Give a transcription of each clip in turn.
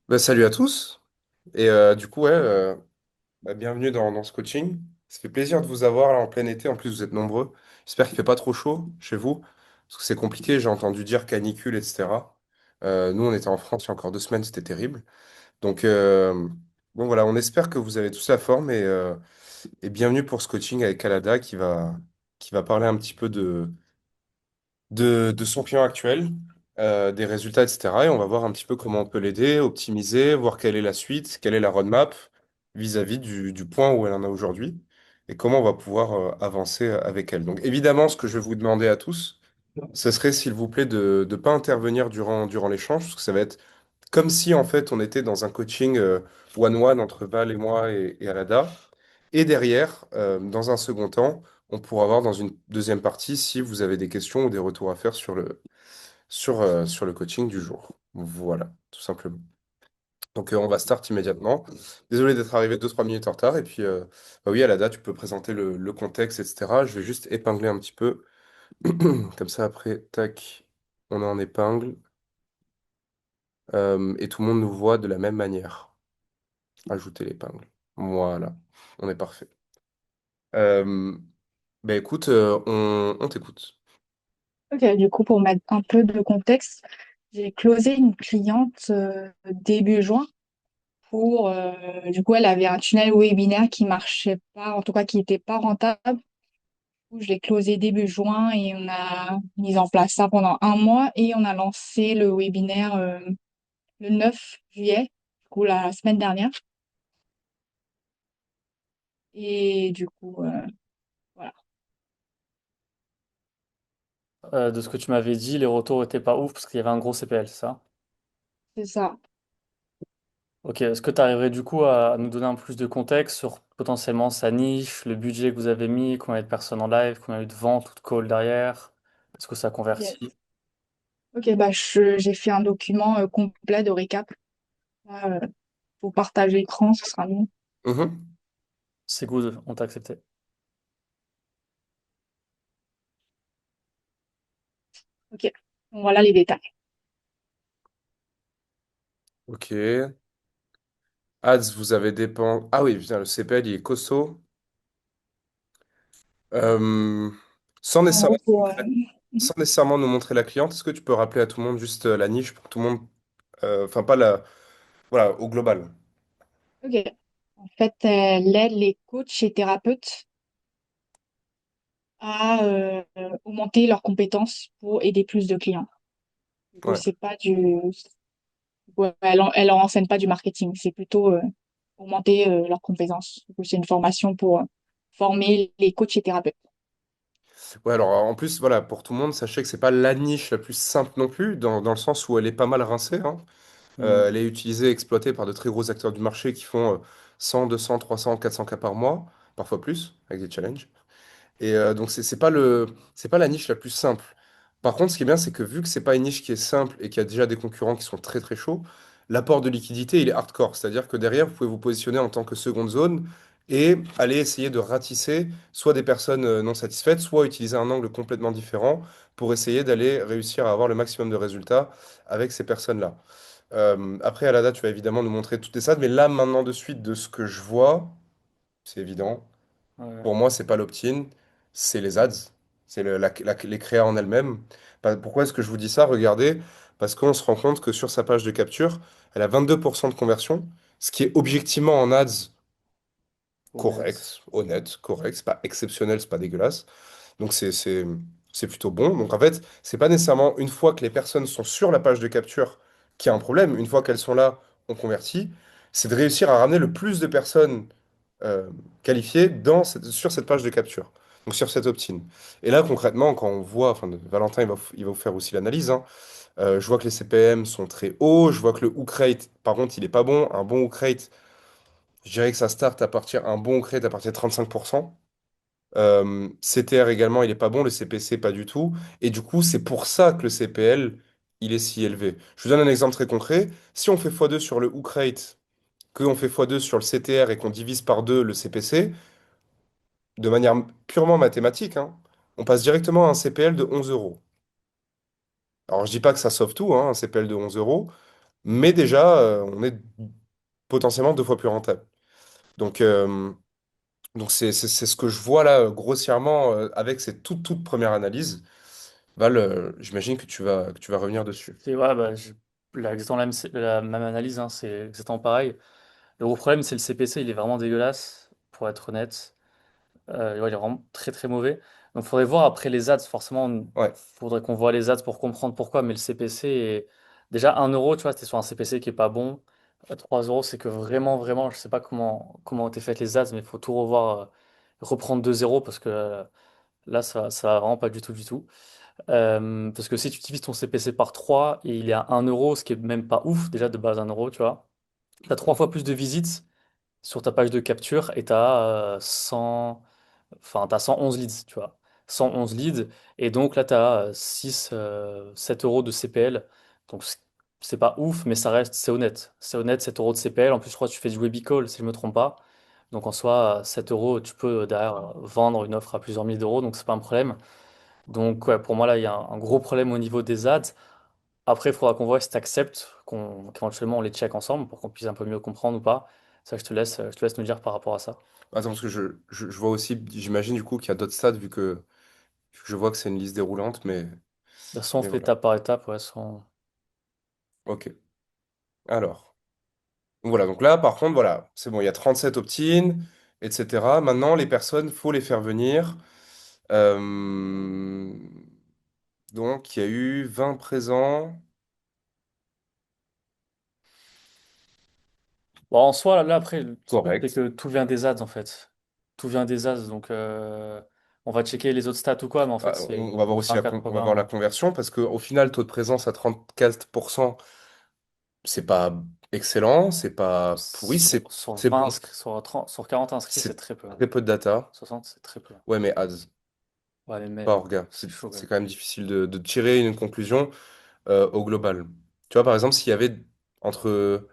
Bah, salut à tous. Du coup, bienvenue dans ce coaching. Ça fait plaisir de vous avoir là en plein été. En plus, vous êtes nombreux. J'espère qu'il fait pas trop chaud chez vous. Parce que c'est compliqué. J'ai entendu dire canicule, etc. Nous, on était en France il y a encore 2 semaines. C'était terrible. Donc, bon, voilà, on espère que vous avez tous la forme. Et bienvenue pour ce coaching avec Alada qui va parler un petit peu de son client actuel, des résultats, etc. Et on va voir un petit peu comment on peut l'aider, optimiser, voir quelle est la suite, quelle est la roadmap vis-à-vis du point où elle en a aujourd'hui et comment on va pouvoir avancer avec elle. Donc évidemment, ce que je vais vous demander à tous, ce serait s'il vous plaît de ne pas intervenir durant l'échange, parce que ça va être comme si en fait on était dans un coaching one-one entre Val et moi et Alada. Et derrière, dans un second temps, on pourra voir dans une deuxième partie si vous avez des questions ou des retours à faire sur le coaching du jour. Voilà, tout simplement. Donc on va start immédiatement. Désolé d'être arrivé 2 3 minutes en retard. Et puis, bah oui, Alada, tu peux présenter le contexte, etc. Je vais juste épingler un petit peu. Comme ça, après, tac, on en épingle. Et tout le monde nous voit de la même manière. Ajouter l'épingle. Voilà, on est parfait. Euh, Bah écoute, on t'écoute. Ok, du coup, pour mettre un peu de contexte, j'ai closé une cliente début juin du coup, elle avait un tunnel webinaire qui marchait pas, en tout cas qui n'était pas rentable. Du coup, je l'ai closé début juin et on a mis en place ça pendant un mois et on a lancé le webinaire le 9 juillet, du coup, la semaine dernière. Et du coup, voilà, De ce que tu m'avais dit, les retours étaient pas ouf parce qu'il y avait un gros CPL, c'est ça? c'est ça. Ok, est-ce que tu arriverais du coup à nous donner un peu plus de contexte sur potentiellement sa niche, le budget que vous avez mis, combien il y a de personnes en live, combien il y a eu de ventes ou de calls derrière? Est-ce que ça Ok, convertit? ok, bah, j'ai fait un document complet de récap. Pour partager l'écran, ce sera mieux. Mhm. C'est good, on t'a accepté. Ok, donc voilà les détails. Ok. Ads, vous avez dépend. Ah oui, putain, le CPL, il est costaud. Euh, sans En gros, nécessairement, sans nécessairement nous montrer la cliente, est-ce que tu peux rappeler à tout le monde juste la niche pour que tout le monde. Enfin, pas la. Voilà, au global. ok. En fait, elle aide les coachs et thérapeutes à augmenter leurs compétences pour aider plus de clients. Du coup, Ouais. c'est pas du, ouais, elle leur enseigne pas du marketing, c'est plutôt augmenter leurs compétences. Du coup, c'est une formation pour former les coachs et thérapeutes. Ouais, alors en plus, voilà, pour tout le monde, sachez que c'est pas la niche la plus simple non plus, dans le sens où elle est pas mal rincée, hein. Hmm. Elle est utilisée, exploitée par de très gros acteurs du marché qui font 100, 200, 300, 400 cas par mois, parfois plus, avec des challenges. Donc c'est pas la niche la plus simple. Par contre, ce qui est bien, c'est que vu que c'est pas une niche qui est simple et qu'il y a déjà des concurrents qui sont très très chauds, l'apport de liquidité, il est hardcore. C'est-à-dire que derrière, vous pouvez vous positionner en tant que seconde zone et aller essayer de ratisser soit des personnes non satisfaites, soit utiliser un angle complètement différent pour essayer d'aller réussir à avoir le maximum de résultats avec ces personnes-là. Après, Alada, tu vas évidemment nous montrer toutes les stats, mais là, maintenant, de suite, de ce que je vois, c'est évident. Ouais. Pour moi, c'est pas l'opt-in, c'est les ads, c'est les créas en elles-mêmes. Pourquoi est-ce que je vous dis ça? Regardez, parce qu'on se rend compte que sur sa page de capture, elle a 22% de conversion, ce qui est objectivement en ads Honnête. correct, honnête, correct, c'est pas exceptionnel, c'est pas dégueulasse. Donc c'est plutôt bon. Donc en fait, c'est pas nécessairement une fois que les personnes sont sur la page de capture qu'il y a un problème. Une fois qu'elles sont là, on convertit. C'est de réussir à ramener le plus de personnes euh, qualifiées sur cette page de capture. Donc sur cette opt-in. Et là, concrètement, quand on voit, enfin, Valentin, il va vous faire aussi l'analyse, hein. Je vois que les CPM sont très hauts. Je vois que le hook rate, par contre, il est pas bon. Un bon hook rate, je dirais que ça start un bon hook rate à partir de 35%. CTR également, il est pas bon, le CPC pas du tout. Et du coup, c'est pour ça que le CPL, il est si élevé. Je vous donne un exemple très concret. Si on fait x2 sur le hook rate, qu'on fait x2 sur le CTR et qu'on divise par 2 le CPC, de manière purement mathématique, hein, on passe directement à un CPL de 11 euros. Alors, je dis pas que ça sauve tout, hein, un CPL de 11 euros, mais déjà, on est potentiellement 2 fois plus rentable. Donc, c'est ce que je vois là, grossièrement, avec cette toute première analyse. Val, j'imagine que tu vas revenir dessus. Et ouais, bah, exactement la même analyse, hein, c'est exactement pareil. Le gros problème, c'est le CPC, il est vraiment dégueulasse, pour être honnête. Ouais, il est vraiment très très mauvais. Donc, il faudrait voir après les ads. Forcément, il Ouais. faudrait qu'on voit les ads pour comprendre pourquoi. Mais le CPC est déjà 1 euro, tu vois, c'était sur un CPC qui est pas bon. 3 euros, c'est que vraiment, vraiment, je sais pas comment ont été faites les ads, mais il faut tout revoir, reprendre de zéro parce que là, ça va vraiment pas du tout, du tout. Parce que si tu divises ton CPC par 3 et il est à 1 euro, ce qui est même pas ouf, déjà de base 1 euro, tu vois, tu as 3 fois plus de visites sur ta page de capture et tu as 100. Enfin, tu as 111 leads, tu vois. 111 leads. Et donc là, tu as 6, 7 euros de CPL. Donc, c'est pas ouf, mais ça reste, c'est honnête. C'est honnête, 7 euros de CPL. En plus, je crois que tu fais du Webicall, si je me trompe pas. Donc, en soi, 7 euros, tu peux derrière vendre une offre à plusieurs milliers d'euros. Donc, c'est pas un problème. Donc, ouais, pour moi, là, il y a un gros problème au niveau des ads. Après, il faudra qu'on voit si tu acceptes qu'éventuellement on les check ensemble pour qu'on puisse un peu mieux comprendre ou pas. Ça, je te laisse nous dire par rapport à ça. Attends, parce que je vois aussi, j'imagine du coup qu'il y a d'autres stades vu que je vois que c'est une liste déroulante, Soit on mais fait voilà. étape par étape, ouais, soit. Ok. Alors, voilà. Donc là, par contre, voilà, c'est bon, il y a 37 opt-in, etc. Maintenant, les personnes, faut les faire venir. Euh, donc, il y a eu 20 présents. Bon, en soi, là, après, le truc, c'est Correct. que tout vient des ads, en fait. Tout vient des ads, donc on va checker les autres stats ou quoi, mais en fait, c'est On va voir aussi un cas de on va voir la programme. conversion parce qu'au final, taux de présence à 34%, c'est pas excellent, c'est pas pourri, Sur c'est 20 bon. inscrits, sur 30, sur 40 inscrits, c'est C'est très peu, hein. très peu de data. 60, c'est très peu. Ouais, mais ads, Ouais, mais pas même, orga. c'est chaud, quand C'est même. quand même difficile de tirer une conclusion au global. Tu vois, par exemple, s'il y avait entre,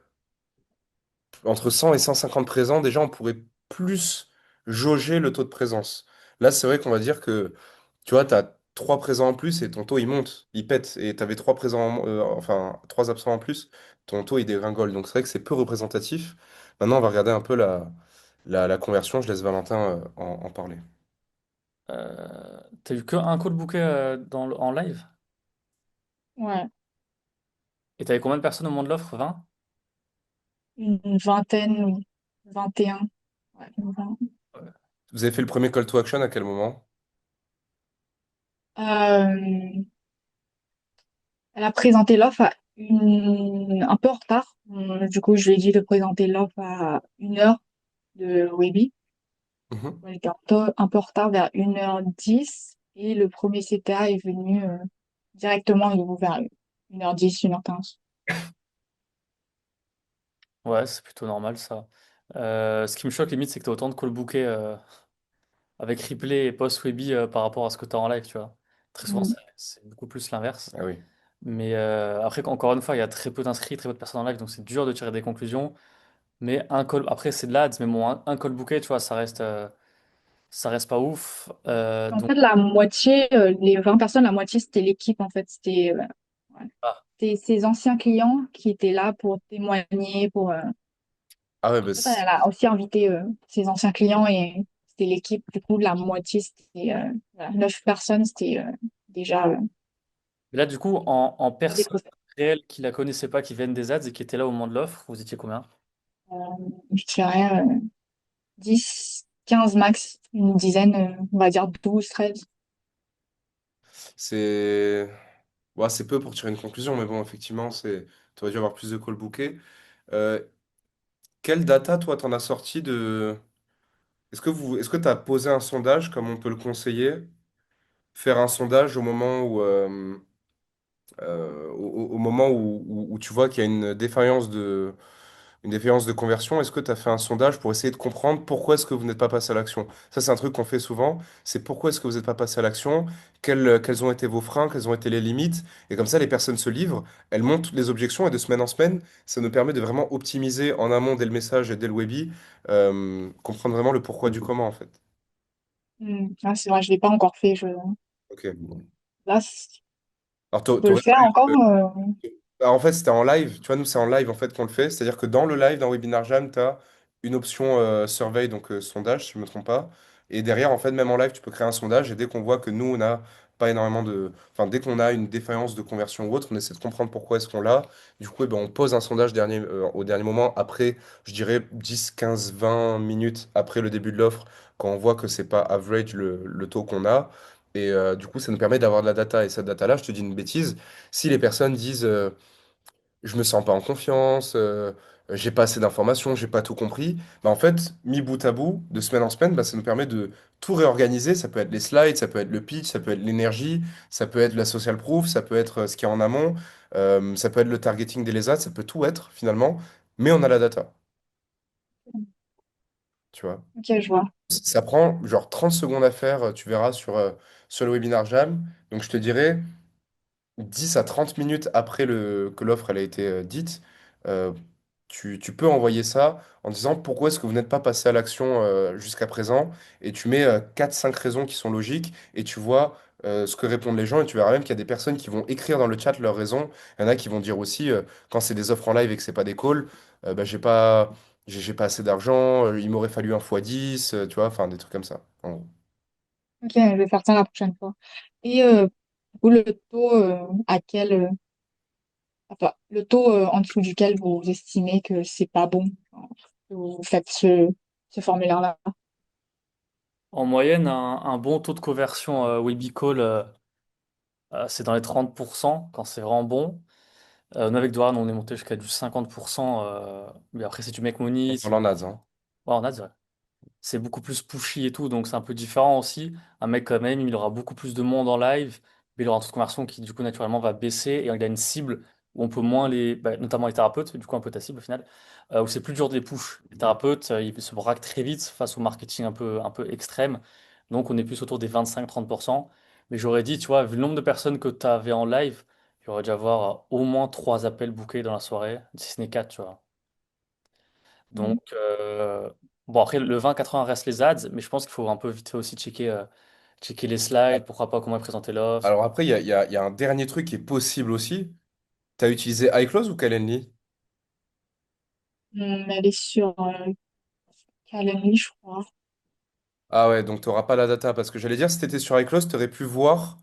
entre 100 et 150 présents, déjà, on pourrait plus jauger le taux de présence. Là, c'est vrai qu'on va dire que, tu vois, tu as 3 présents en plus et ton taux, il monte, il pète. Et tu avais 3 absents en plus, ton taux, il dégringole. Donc, c'est vrai que c'est peu représentatif. Maintenant, on va regarder un peu la conversion. Je laisse Valentin en parler. T'as eu que un call booké en live? Ouais, Et t'avais combien de personnes au moment de l'offre? 20? une vingtaine, oui. 21. Ouais, 20. Ouais. Vous avez fait le premier call to action à quel moment? Euh, Elle a présenté l'offre un peu en retard. Du coup, je lui ai dit de présenter l'offre à 1 heure de Weby. Mhm. Elle était un peu en retard vers 1h10 et le premier CTA est venu directement vers 1h10, 1h15. Ouais, c'est plutôt normal ça. Ce qui me choque limite, c'est que tu as autant de call bookés avec replay et post-Weby par rapport à ce que tu as en live, tu vois. Très souvent, Mm. c'est beaucoup plus l'inverse. Ah oui. Mais après, encore une fois, il y a très peu d'inscrits, très peu de personnes en live, donc c'est dur de tirer des conclusions. Mais un call, après, c'est de l'ADS, mais bon, un call booké, tu vois, ça reste pas ouf. En Donc, fait, la moitié, les 20 personnes, la moitié, c'était l'équipe, en fait. Ouais. ah. C'était ses anciens clients qui étaient là pour témoigner, Ah ouais, En fait, elle a aussi invité ses anciens clients et c'était l'équipe. Du coup, la moitié, c'était voilà, 9 personnes, c'était déjà Mais là, du coup, en des personnes prospects. réelles qui la connaissaient pas, qui viennent des ads et qui étaient là au moment de l'offre, vous étiez combien? Euh, je dirais 10, 15 max, une dizaine, on va dire 12, 13. c'est ouais, c'est peu pour tirer une conclusion, mais bon, effectivement, tu aurais dû avoir plus de call bookés. Euh, quelle data, toi, t'en as sorti de... Est-ce que tu as posé un sondage comme on peut le conseiller? Faire un sondage au moment au moment où tu vois qu'il y a une défaillance de conversion, est-ce que tu as fait un sondage pour essayer de comprendre pourquoi est-ce que vous n'êtes pas passé à l'action? Ça, c'est un truc qu'on fait souvent. C'est pourquoi est-ce que vous n'êtes pas passé à l'action? Quels ont été vos freins? Quelles ont été les limites? Et comme ça, les personnes se livrent, elles montent les objections et de semaine en semaine, ça nous permet de vraiment optimiser en amont dès le message et dès le webi, comprendre vraiment le pourquoi du comment en fait. Ah, c'est vrai, je ne l'ai pas encore fait. Ok. Là, Alors, on peut le faire encore. En fait, c'était en live. Tu vois, nous, c'est en live en fait qu'on le fait. C'est-à-dire que dans le live, dans Webinar Jam, tu as une option survey, donc sondage, si je ne me trompe pas. Et derrière, en fait, même en live, tu peux créer un sondage. Et dès qu'on voit que nous, on n'a pas énormément de. Enfin, dès qu'on a une défaillance de conversion ou autre, on essaie de comprendre pourquoi est-ce qu'on l'a. Du coup, eh ben, on pose un sondage au dernier moment, après, je dirais 10, 15, 20 minutes après le début de l'offre, quand on voit que c'est pas average le taux qu'on a. Et du coup, ça nous permet d'avoir de la data. Et cette data-là, je te dis une bêtise, si les personnes disent je me sens pas en confiance, j'ai pas assez d'informations, j'ai pas tout compris. Bah, en fait, mis bout à bout, de semaine en semaine, bah, ça nous permet de tout réorganiser. Ça peut être les slides, ça peut être le pitch, ça peut être l'énergie, ça peut être la social proof, ça peut être ce qu'il y a en amont, ça peut être le targeting des lézards, ça peut tout être finalement, mais on a la data, tu vois. Ok, je vois. Ça prend genre 30 secondes à faire, tu verras sur le webinar Jam. Donc je te dirais, 10 à 30 minutes après que l'offre elle a été dite, euh, tu peux envoyer ça en disant pourquoi est-ce que vous n'êtes pas passé à l'action jusqu'à présent et tu mets 4-5 raisons qui sont logiques et tu vois ce que répondent les gens et tu verras même qu'il y a des personnes qui vont écrire dans le chat leurs raisons. Il y en a qui vont dire aussi quand c'est des offres en live et que c'est pas des calls, bah, j'ai pas assez d'argent, il m'aurait fallu un x10, tu vois, enfin des trucs comme ça. En gros. Ok, je vais faire ça la prochaine fois. Et du coup, le taux enfin, le taux en dessous duquel vous estimez que c'est pas bon, que vous faites ce formulaire-là. En moyenne, un bon taux de conversion Webicall, c'est dans les 30% quand c'est vraiment bon. Nous, avec Doran, on est monté jusqu'à du 50%. Mais après, c'est du make On money. parle en ads, hein. Ouais, on a, c'est beaucoup plus pushy et tout, donc c'est un peu différent aussi. Un mec quand même, il aura beaucoup plus de monde en live, mais il aura un taux de conversion qui du coup naturellement va baisser et il a une cible où on peut moins notamment les thérapeutes, du coup un peu ta cible au final, où c'est plus dur de les push. Les thérapeutes, ils se braquent très vite face au marketing un peu extrême, donc on est plus autour des 25-30%. Mais j'aurais dit, tu vois, vu le nombre de personnes que tu avais en live, il y aurait dû avoir au moins 3 appels bookés dans la soirée, si ce n'est 4, tu vois. Donc, Mhm. bon, après, le 20-80 reste les ads, mais je pense qu'il faut un peu vite fait aussi checker les slides, pourquoi pas, comment présenter l'offre. Alors après, il y a un dernier truc qui est possible aussi. Tu as utilisé iClose ou Calendly? Elle est sur Calendly, je crois. Ah ouais, donc tu n'auras pas la data. Parce que j'allais dire, si tu étais sur iClose, tu aurais pu voir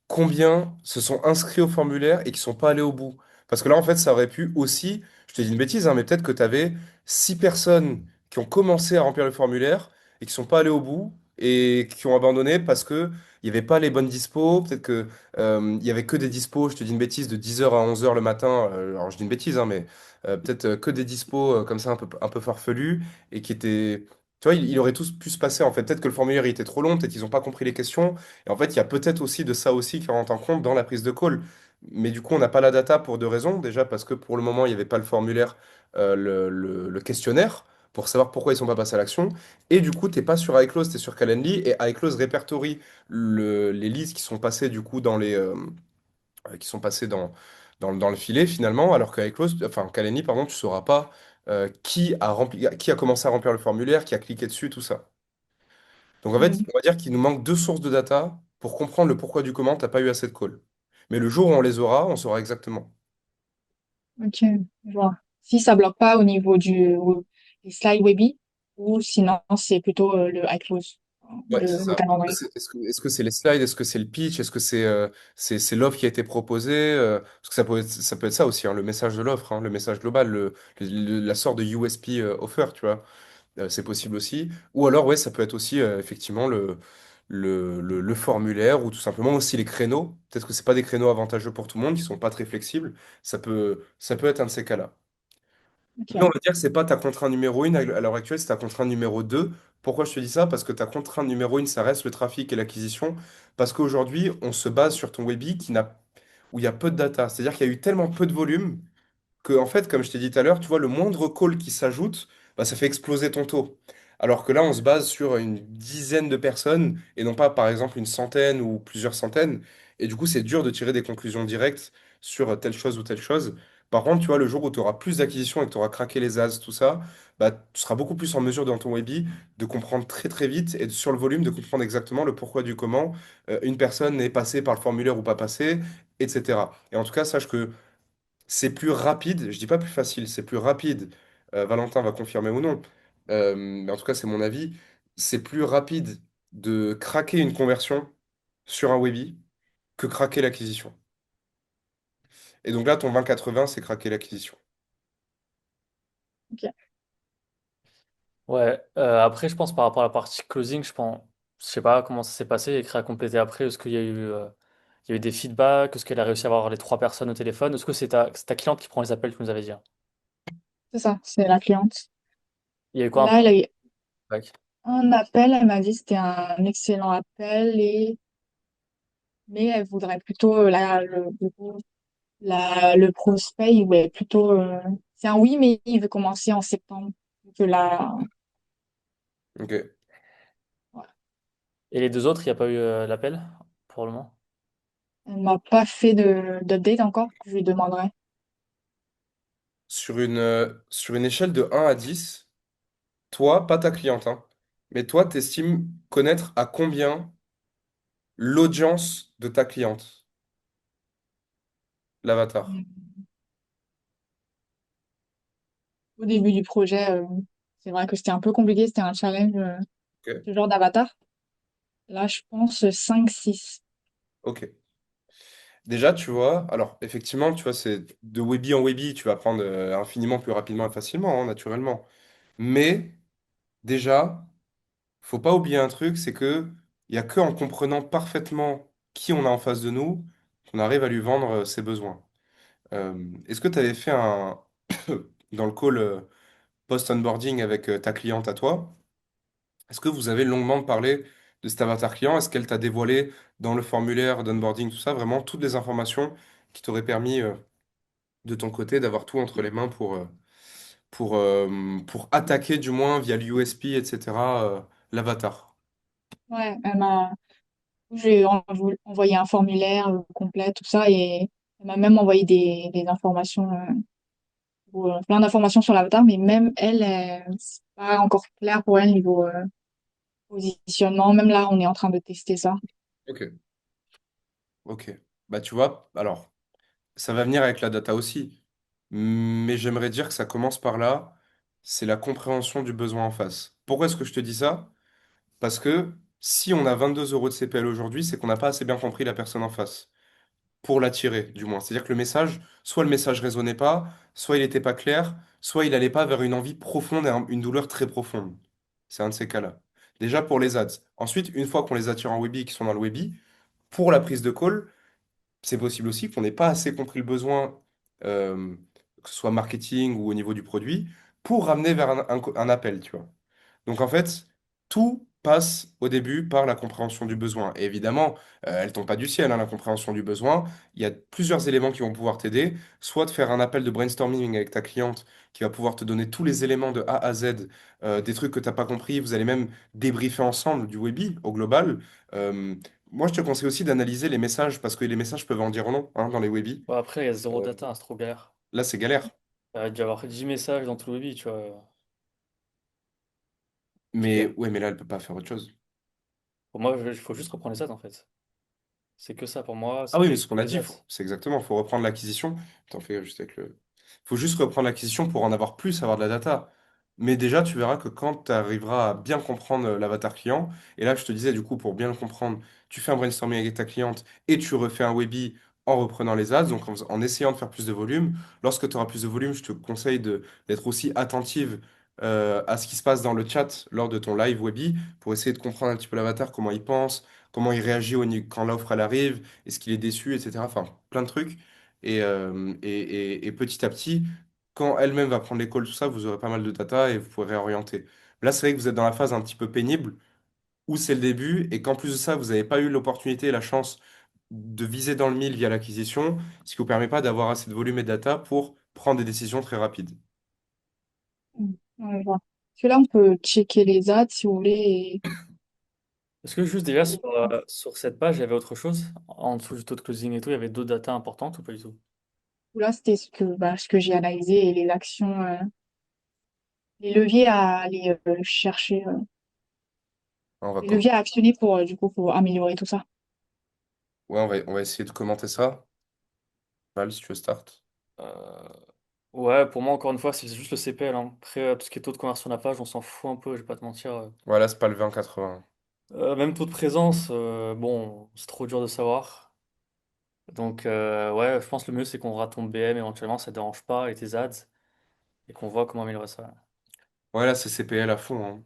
combien se sont inscrits au formulaire et qui sont pas allés au bout. Parce que là, en fait, ça aurait pu aussi, je te dis une bêtise, hein, mais peut-être que tu avais 6 personnes qui ont commencé à remplir le formulaire et qui sont pas allées au bout et qui ont abandonné parce que il n'y avait pas les bonnes dispos. Peut-être que il y avait que des dispos, je te dis une bêtise, de 10 heures à 11 heures le matin. Alors, je dis une bêtise, hein, mais peut-être que des dispos comme ça un peu farfelus et qui étaient. Tu vois, il aurait tous pu se passer en fait. Peut-être que le formulaire il était trop long, peut-être qu'ils n'ont pas compris les questions. Et en fait, il y a peut-être aussi de ça aussi qui rentre en compte dans la prise de call. Mais du coup, on n'a pas la data pour 2 raisons. Déjà, parce que pour le moment, il n'y avait pas le formulaire, le questionnaire, pour savoir pourquoi ils ne sont pas passés à l'action. Et du coup, tu n'es pas sur iClose, tu es sur Calendly. Et iClose répertorie les leads qui sont passés du coup qui sont passés dans le filet finalement. Alors qu'iClose, enfin Calendly, pardon, tu ne sauras pas qui a commencé à remplir le formulaire, qui a cliqué dessus, tout ça. Donc en fait, Mhm. on va dire qu'il nous manque 2 sources de data pour comprendre le pourquoi du comment t'as pas eu assez de calls. Mais le jour où on les aura, on saura exactement. Ok, je vois. Si ça bloque pas au niveau des slide Webi, ou sinon c'est plutôt le iClose, Ouais, c'est le ça. calendrier. Est-ce que c'est les slides? Est-ce que c'est le pitch? Est-ce que c'est l'offre qui a été proposée? Parce que ça peut être ça aussi, hein, le message de l'offre, hein, le message global, la sorte de USP offer, tu vois. C'est possible aussi. Ou alors, ouais, ça peut être aussi effectivement le formulaire ou tout simplement aussi les créneaux. Peut-être que c'est pas des créneaux avantageux pour tout le monde, qui sont pas très flexibles. Ça peut être un de ces cas-là. Mais on Ok. va dire que c'est pas ta contrainte numéro 1 à l'heure actuelle, c'est ta contrainte numéro 2. Pourquoi je te dis ça? Parce que ta contrainte numéro 1, ça reste le trafic et l'acquisition. Parce qu'aujourd'hui, on se base sur ton Webby où il y a peu de data. C'est-à-dire qu'il y a eu tellement peu de volume que, en fait, comme je t'ai dit tout à l'heure, tu vois, le moindre call qui s'ajoute, bah, ça fait exploser ton taux. Alors que là, on se base sur une dizaine de personnes et non pas, par exemple, une centaine ou plusieurs centaines. Et du coup, c'est dur de tirer des conclusions directes sur telle chose ou telle chose. Par contre, tu vois, le jour où tu auras plus d'acquisition et que tu auras craqué les as, tout ça, bah, tu seras beaucoup plus en mesure dans ton Webby de comprendre très très vite et sur le volume de comprendre exactement le pourquoi du comment une personne est passée par le formulaire ou pas passée, etc. Et en tout cas, sache que c'est plus rapide, je dis pas plus facile, c'est plus rapide. Valentin va confirmer ou non, mais en tout cas, c'est mon avis. C'est plus rapide de craquer une conversion sur un Webby que craquer l'acquisition. Et donc là, ton 20-80, c'est craquer l'acquisition. Ok. Ouais, après, je pense par rapport à la partie closing, je sais pas comment ça s'est passé, écrit à compléter après, est-ce qu'il y a eu, il y a eu des feedbacks, est-ce qu'elle a réussi à avoir les trois personnes au téléphone, est-ce que c'est ta cliente qui prend les appels, tu nous avais dit, hein. C'est ça, c'est la cliente. Il y a eu quoi un Là, elle a eu feedback? un appel, elle m'a dit que c'était un excellent appel, mais elle voudrait plutôt le prospect, il voulait plutôt. C'est un oui, mais il veut commencer en septembre. Que là, Ok. ouais. Et les deux autres, il n'y a pas eu l'appel pour le moment? Elle m'a pas fait de d'update encore, je lui demanderai. Sur une échelle de 1 à 10, toi, pas ta cliente, hein, mais toi, t'estimes connaître à combien l'audience de ta cliente, l'avatar. Au début du projet, c'est vrai que c'était un peu compliqué, c'était un challenge, Ok. ce genre d'avatar. Là, je pense 5 6. Ok. Déjà, tu vois, alors effectivement, tu vois, c'est de Webi en Webi, tu vas apprendre infiniment plus rapidement et facilement, hein, naturellement. Mais déjà, faut pas oublier un truc, c'est que il y a que en comprenant parfaitement qui on a en face de nous qu'on arrive à lui vendre ses besoins. Est-ce que tu avais fait un dans le call post-onboarding avec ta cliente à toi? Est-ce que vous avez longuement parlé de cet avatar client? Est-ce qu'elle t'a dévoilé dans le formulaire d'onboarding, tout ça, vraiment toutes les informations qui t'auraient permis de ton côté d'avoir tout entre les mains pour attaquer du moins via l'USP, etc., l'avatar? Ouais, j'ai envoyé un formulaire complet, tout ça, et elle m'a même envoyé des informations, plein d'informations sur l'avatar, mais même elle, c'est pas encore clair pour elle niveau positionnement. Même là, on est en train de tester ça. Ok, ok. Bah tu vois, alors, ça va venir avec la data aussi, mais j'aimerais dire que ça commence par là, c'est la compréhension du besoin en face. Pourquoi est-ce que je te dis ça? Parce que si on a 22 euros de CPL aujourd'hui, c'est qu'on n'a pas assez bien compris la personne en face. Pour l'attirer, du moins. C'est-à-dire que le message, soit le message résonnait pas, soit il n'était pas clair, soit il n'allait pas vers une envie profonde et une douleur très profonde. C'est un de ces cas-là. Déjà pour les ads. Ensuite, une fois qu'on les attire en Webi et qu'ils sont dans le Webi, pour la prise de call, c'est possible aussi qu'on n'ait pas assez compris le besoin, euh, que ce soit marketing ou au niveau du produit, pour ramener vers un appel, tu vois. Donc en fait, tout passe au début par la compréhension du besoin. Et évidemment, elle tombe pas du ciel, hein, la compréhension du besoin. Il y a plusieurs éléments qui vont pouvoir t'aider. Soit de faire un appel de brainstorming avec ta cliente qui va pouvoir te donner tous les éléments de A à Z, des trucs que tu n'as pas compris. Vous allez même débriefer ensemble du Webi au global. Euh, Moi, je te conseille aussi d'analyser les messages parce que les messages peuvent en dire long hein, dans les Webis. Ouais, après, il y a zéro Euh, data, hein, c'est trop galère. Là, c'est galère. Il y a dû y avoir 10 messages dans tout le Webby, tu vois. Mais Compliqué. ouais, mais là, elle peut pas faire autre chose. Pour moi, il faut juste reprendre les ads, en fait. C'est que ça pour moi, Ah c'est oui, mais que ce qu'on a les dit, ads. c'est exactement, faut reprendre l'acquisition. T'en fais juste avec le. Faut juste reprendre l'acquisition pour en avoir plus, avoir de la data. Mais déjà, tu verras que quand tu arriveras à bien comprendre l'avatar client, et là, je te disais, du coup, pour bien le comprendre, tu fais un brainstorming avec ta cliente et tu refais un Webi en reprenant les ads, donc en essayant de faire plus de volume. Lorsque tu auras plus de volume, je te conseille d'être aussi attentive à ce qui se passe dans le chat lors de ton live Webi pour essayer de comprendre un petit peu l'avatar, comment il pense, comment il réagit quand l'offre elle arrive, est-ce qu'il est déçu, etc. Enfin, plein de trucs. Et petit à petit, quand elle-même va prendre l'école, tout ça, vous aurez pas mal de data et vous pourrez réorienter. Là, c'est vrai que vous êtes dans la phase un petit peu pénible, où c'est le début, et qu'en plus de ça, vous n'avez pas eu l'opportunité et la chance de viser dans le mille via l'acquisition, ce qui vous permet pas d'avoir assez de volume et de data pour prendre des décisions très rapides. Ouais, je vois. Parce que là, on peut checker les ads si vous voulez. Est-ce que juste déjà sur cette page, il y avait autre chose? En dessous du taux de closing et tout, il y avait d'autres datas importantes ou pas du tout? Là, c'était ce que j'ai analysé et les actions, les leviers à aller chercher, On va, les leviers à actionner pour, du coup, pour améliorer tout ça. ouais, on va essayer de commenter ça. Val, si tu veux start. Euh, ouais, pour moi, encore une fois, c'est juste le CPL, hein. Après, tout ce qui est taux de conversion à la page, on s'en fout un peu, je vais pas te mentir. Voilà, c'est pas le 20-80. Même taux de présence, bon, c'est trop dur de savoir. Donc, ouais, je pense que le mieux, c'est qu'on rate ton BM éventuellement, ça te dérange pas, et tes ads, et qu'on voit comment améliorer ça. Ouais, là, c'est CPL à fond, hein.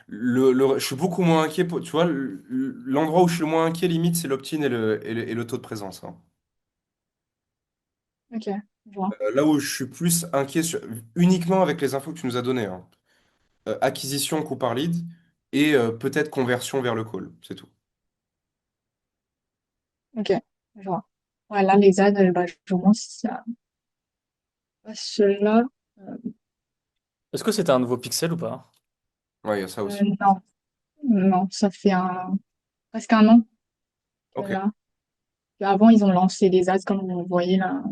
Je suis beaucoup moins inquiet, tu vois, l'endroit où je suis le moins inquiet, limite, c'est l'opt-in et le taux de présence, hein. Ok, je vois. Là où je suis plus inquiet, uniquement avec les infos que tu nous as données, hein. Acquisition, coût par lead, et peut-être conversion vers le call, c'est tout. Ok, je vois. Ouais, là, les ads, bah, je vois ça. Ceux-là, Est-ce que c'était un nouveau pixel ou pas? Ouais, il y a ça aussi. non, non, ça fait presque un an que Ok. là. Avant, ils ont lancé des ads, comme vous voyez là.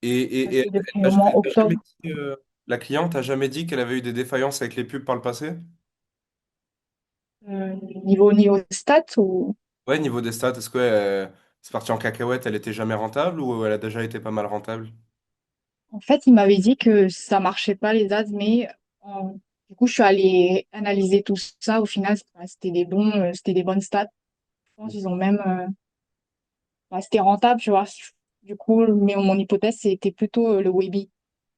Et C'est depuis elle au moins t'a jamais octobre. dit, la cliente a jamais dit qu'elle avait eu des défaillances avec les pubs par le passé? Euh, niveau stats ou Ouais, niveau des stats, est-ce que c'est parti en cacahuète, elle était jamais rentable ou elle a déjà été pas mal rentable? en fait, il m'avait dit que ça marchait pas les ads, mais du coup, je suis allée analyser tout ça. Au final, c'était c'était des bonnes stats. Je pense qu'ils ont même, c'était rentable, tu vois. Du coup, mais mon hypothèse, c'était plutôt le Webi.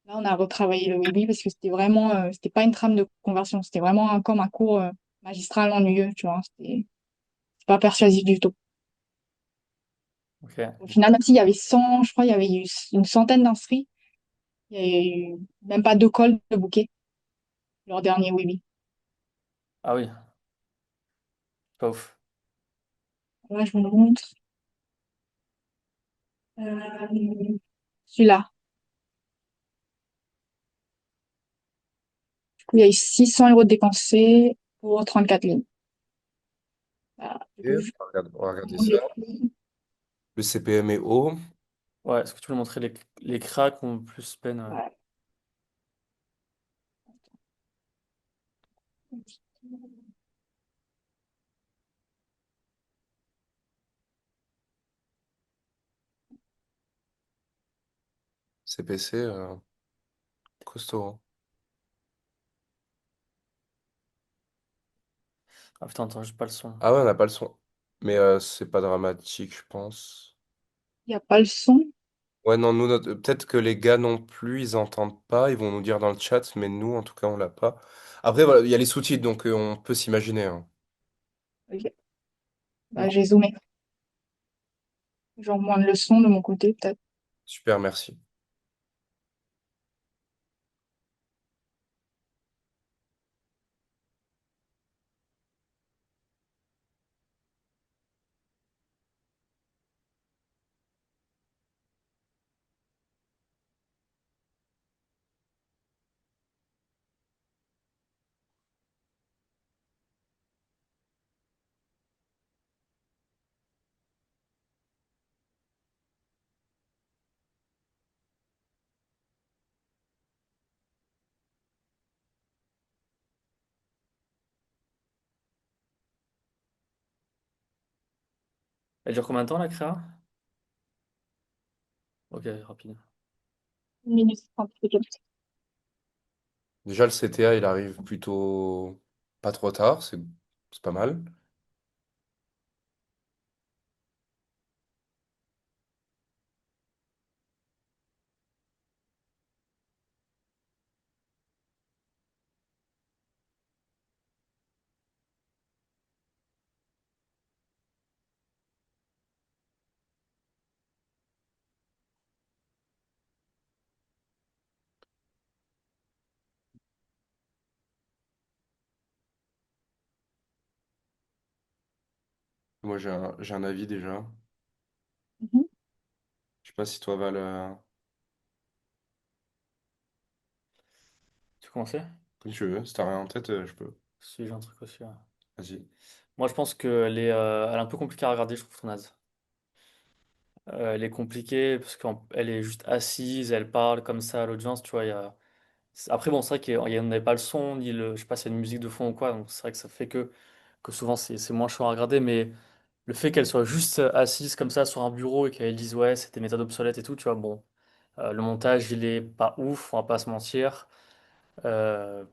Là, on a retravaillé le Webi parce que c'était pas une trame de conversion, c'était vraiment comme un cours magistral ennuyeux, tu vois. C'est pas persuasif du tout. Ok. Au final, même s'il y avait 100, je crois, il y avait eu une centaine d'inscrits, il y a eu même pas deux calls de bouquet, leur dernier Webi. Ah oui, pas ouf. Là, je vous le montre. Celui-là. Du coup, il y a eu 600 € de dépensés pour 34 lignes. Voilà. Du Et coup, on va regarder les ça. prix. Le CPM est haut. Ouais, est-ce que tu peux montrer les cracks ont plus peine? Ouais. CPC, costaud, hein. Ah putain, attends, j'ai pas le son. Ah ouais, on n'a pas le son. Mais c'est pas dramatique, je pense. Il n'y a pas le son. Ouais, non, nous, peut-être que les gars non plus, ils entendent pas. Ils vont nous dire dans le chat, mais nous, en tout cas, on l'a pas. Après, voilà, il y a les sous-titres, donc on peut s'imaginer, hein. Ok. Bah, Non. j'ai zoomé. Genre moins le son de mon côté, peut-être. Super, merci. Elle dure combien de temps la créa? Ok, rapide. 1 minute 30 peut-être. Déjà, le CTA, il arrive plutôt pas trop tard, c'est pas mal. Moi, j'ai un avis déjà. Mhm. Je sais pas si toi, Val, Tu commençais? comme tu veux. Si t'as rien en tête, je peux. Si j'ai un truc aussi, ouais. Vas-y. Moi, je pense elle est un peu compliquée à regarder, je trouve, ton naze. Elle est compliquée parce qu'elle est juste assise, elle parle comme ça à l'audience, tu vois. Après, bon, c'est vrai qu'il n'y avait pas le son, ni je sais pas, s'il y a une musique de fond ou quoi, donc c'est vrai que ça fait que souvent c'est moins chaud à regarder, mais le fait qu'elle soit juste assise comme ça sur un bureau et qu'elle dise ouais, c'est des méthodes obsolètes et tout, tu vois, bon. Le montage, il est pas ouf, on va pas se mentir. Euh,